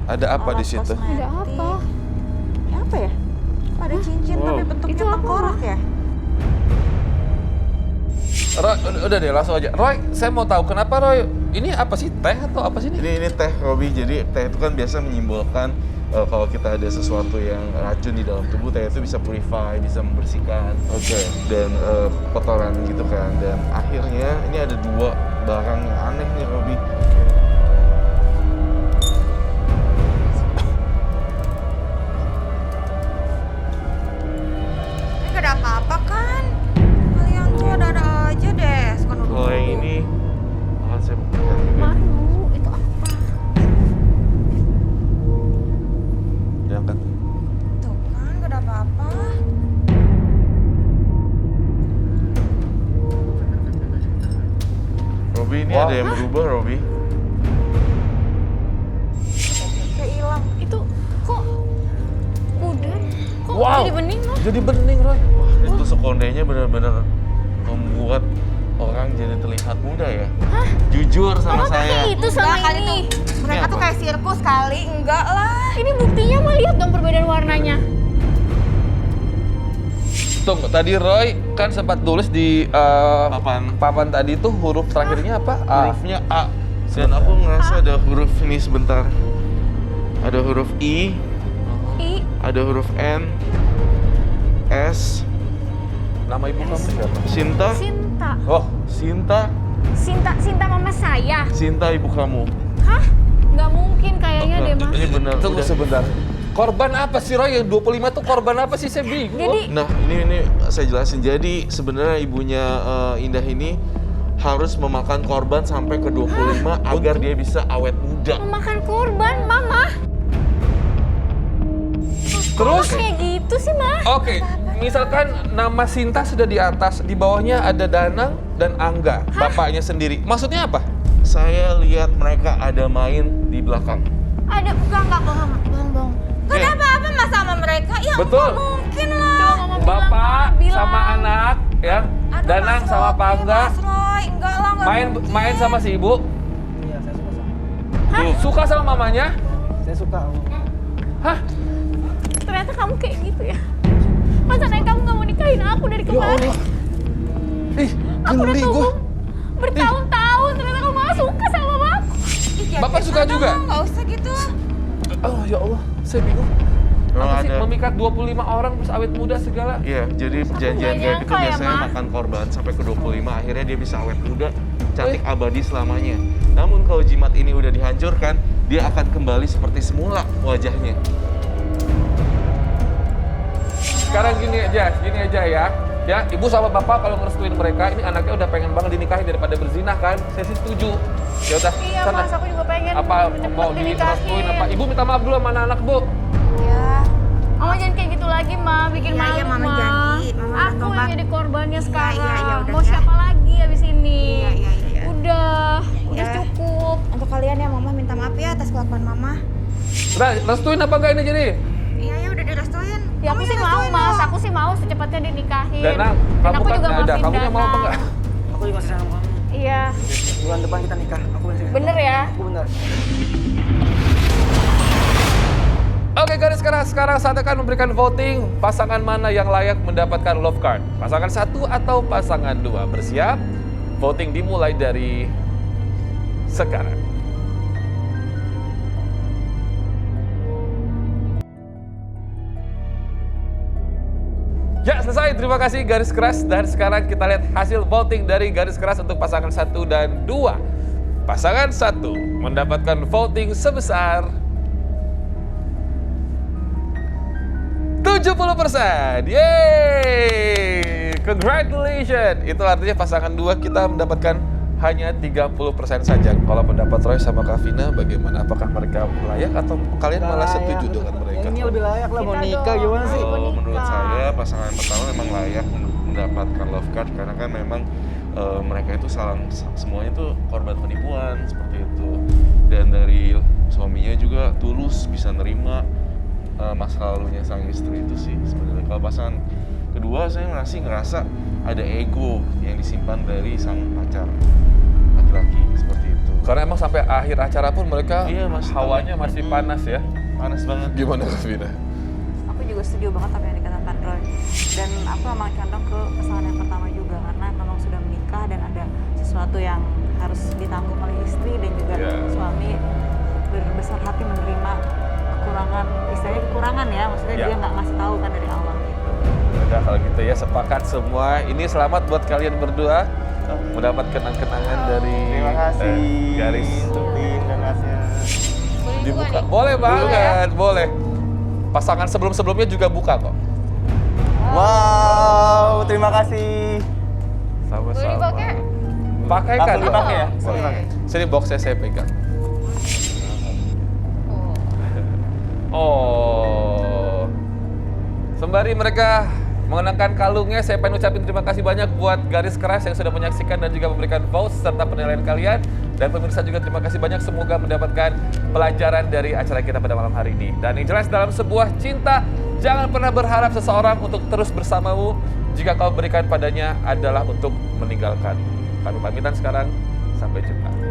Ada apa di alat situ? kosmetik. Ada apa? Ini apa ya? Kok ada cincin Wow. tapi bentuknya Itu apa, tengkorak ya? Roy, udah deh langsung aja. Roy, saya mau tahu kenapa Roy Ini apa sih, teh atau apa sih ini? Ini teh, Robi. Jadi teh itu kan biasa menyimbolkan kalau kita ada sesuatu yang racun di dalam tubuh, teh itu bisa purify, bisa membersihkan. Dan kotoran gitu kan. Dan akhirnya ini ada 2 barang yang aneh nih, Robi. Ini gak ada apa-apa kan? Kalian tuh ada-ada aja deh. Suka nuduh. Kalau yang ini akan saya buktikan juga. Manu, itu apa? Diangkat. Tuh kan gak ada apa-apa. Robi, ini Wah. ada yang berubah, Robi. Kayak hilang. Itu kok pudar? Kok Wow. jadi bening loh? Jadi bening, Roy. Wah, itu sekondenya benar-benar membuat orang jadi terlihat muda ya. Hah? Jujur sama Mama pakai saya. itu sama Enggak, kali ini. tuh mereka Ini tuh apa? kayak sirkus kali. Enggak lah. Ini buktinya mah, lihat dong perbedaan warnanya. Tunggu, tadi Roy kan sempat tulis di papan tadi tuh huruf terakhirnya apa? A. Hurufnya A. Dan aku ngerasa ada huruf ini sebentar. Ada huruf I, I, ada huruf N, S, Nama ibu kamu siapa? Sinta. Sinta. Oh, Sinta, Sinta mama saya. Sinta ibu kamu. Hah? Nggak mungkin kayaknya deh, Mas. Ini benar. tunggu udah. sebentar. Korban apa sih Roy? Yang 25 tuh korban apa sih? Saya bingung. Jadi Nah, ini saya jelasin. Jadi sebenarnya ibunya Indah ini harus memakan korban sampai ke 25 agar dia bisa awet muda. memakan korban, Mama. Terus? Kok kayak gitu sih, Ma? Oke, misalkan nama Sinta sudah di atas, di bawahnya ada Danang dan Angga, bapaknya sendiri. Maksudnya apa? Saya lihat mereka ada main di belakang. Ada enggak bohong. Gak ada apa-apa mas sama mereka. Ya Betul. nggak mungkin lah. Coba Mama Bapak bilang. sama anak, ya, Aduh, Danang Mas sama Roy, Pak Angga, Mas Roy, enggak lah, enggak mungkin. main sama si ibu. Iya, saya suka sama. Suka sama mamanya? Saya suka. Hah? Ternyata kamu kayak gitu ya. Masa naik kamu nggak mau nikahin aku dari kemarin? Ih, Aku udah geli tunggu gua. bertahun-tahun, ternyata kamu malah suka sama aku. Ih, jangan Bapak suka sana, juga? Bang, nggak usah gitu. Oh ya Allah, saya bingung. Memang Apa sih ada. memikat 25 orang terus awet muda segala? Iya, jadi perjanjian nggak gaib itu nyangka ya, biasanya Ma. makan korban sampai ke 25, akhirnya dia bisa awet muda, cantik abadi selamanya. Namun kalau jimat ini udah dihancurkan, dia akan kembali seperti semula wajahnya. Sekarang gini aja ya. Ya, ibu sama bapak kalau ngerestuin mereka, ini anaknya udah pengen banget dinikahin daripada berzinah kan? Saya sih setuju. Ya udah, Iya, sana. Mas, aku juga pengen Apa cepet mau direstuin apa? Ibu minta maaf dulu sama anak-anak, Bu. Ya. Mama jangan kayak gitu lagi, Ma. Bikin Iya, malu, iya, Mama Ma. janji. Mama Aku bertobat. yang jadi korbannya sekarang. iya, udah Mau ya. siapa lagi abis ini? Iya. Udah Ya. cukup. Untuk kalian ya Mama minta maaf ya atas kelakuan Mama. Udah, restuin apa enggak ini jadi? Iya udah direstuin. Ya aku Mama sih yang mau, restuin Mas. dong. Aku sih mau secepatnya dinikahin. Danang, Dan kamu aku kan juga nggak ada. maafin Kamunya mau apa Danang. enggak? Aku juga sayang sama kamu. Iya, Bulan depan kita nikah. Aku bener. bener ya. Aku bener. Oke guys, sekarang saatnya akan memberikan voting pasangan mana yang layak mendapatkan love card. Pasangan 1 atau pasangan 2. Bersiap? Voting dimulai dari sekarang. Ya, selesai. Terima kasih Garis Keras. Dan sekarang kita lihat hasil voting dari Garis Keras untuk pasangan 1 dan 2. Pasangan 1 mendapatkan voting sebesar 70%. Yeay! Congratulations. Itu artinya pasangan 2 kita mendapatkan hanya 30% saja. Kalau pendapat Roy sama Kavina bagaimana? Apakah mereka layak atau kalian malah setuju dengan mereka? Ini lebih layak lah mau Kita nikah dong. gimana sih? Ayo. Kalau menurut nikah. saya pasangan pertama memang layak mendapatkan love card karena kan memang mereka itu semuanya tuh korban penipuan seperti itu. Dan dari suaminya juga tulus bisa nerima masa lalunya sang istri itu sih sebenarnya. Kalau pasangan kedua saya masih ngerasa ada ego yang disimpan dari sang pacar laki-laki seperti itu. Karena emang sampai akhir acara pun mereka Iya, Mas. hawanya masih panas ya. Panas banget. Gimana Kavina? Aku juga setuju banget apa yang dikatakan Roy. Dan aku memang condong ke pasangan yang pertama juga karena memang sudah menikah dan ada sesuatu yang harus ditanggung oleh istri besar hati menerima kekurangan, istilahnya kekurangan ya, maksudnya Ya. dia nggak ngasih tahu kan dari awal gitu. Udah kalau gitu ya, sepakat semua. Ini selamat buat kalian berdua mendapat kenang-kenangan dari Terima kasih. garis. Tin dan Asya. Boleh juga Dibuka. nih. Boleh banget, boleh. Pasangan sebelum-sebelumnya juga buka kok. Wow, terima kasih. Sama-sama. Boleh dipakai? Pakai kan? Langsung dipakai ya? Boleh. Dipakai. Sini boxnya saya pegang. Oh. Sembari mereka mengenakan kalungnya, saya pengen ucapin terima kasih banyak buat Garis Keras yang sudah menyaksikan dan juga memberikan votes serta penilaian kalian. Dan pemirsa juga terima kasih banyak, semoga mendapatkan pelajaran dari acara kita pada malam hari ini. Dan yang jelas dalam sebuah cinta, jangan pernah berharap seseorang untuk terus bersamamu jika kau berikan padanya adalah untuk meninggalkan. Kami pamitan sekarang, sampai jumpa.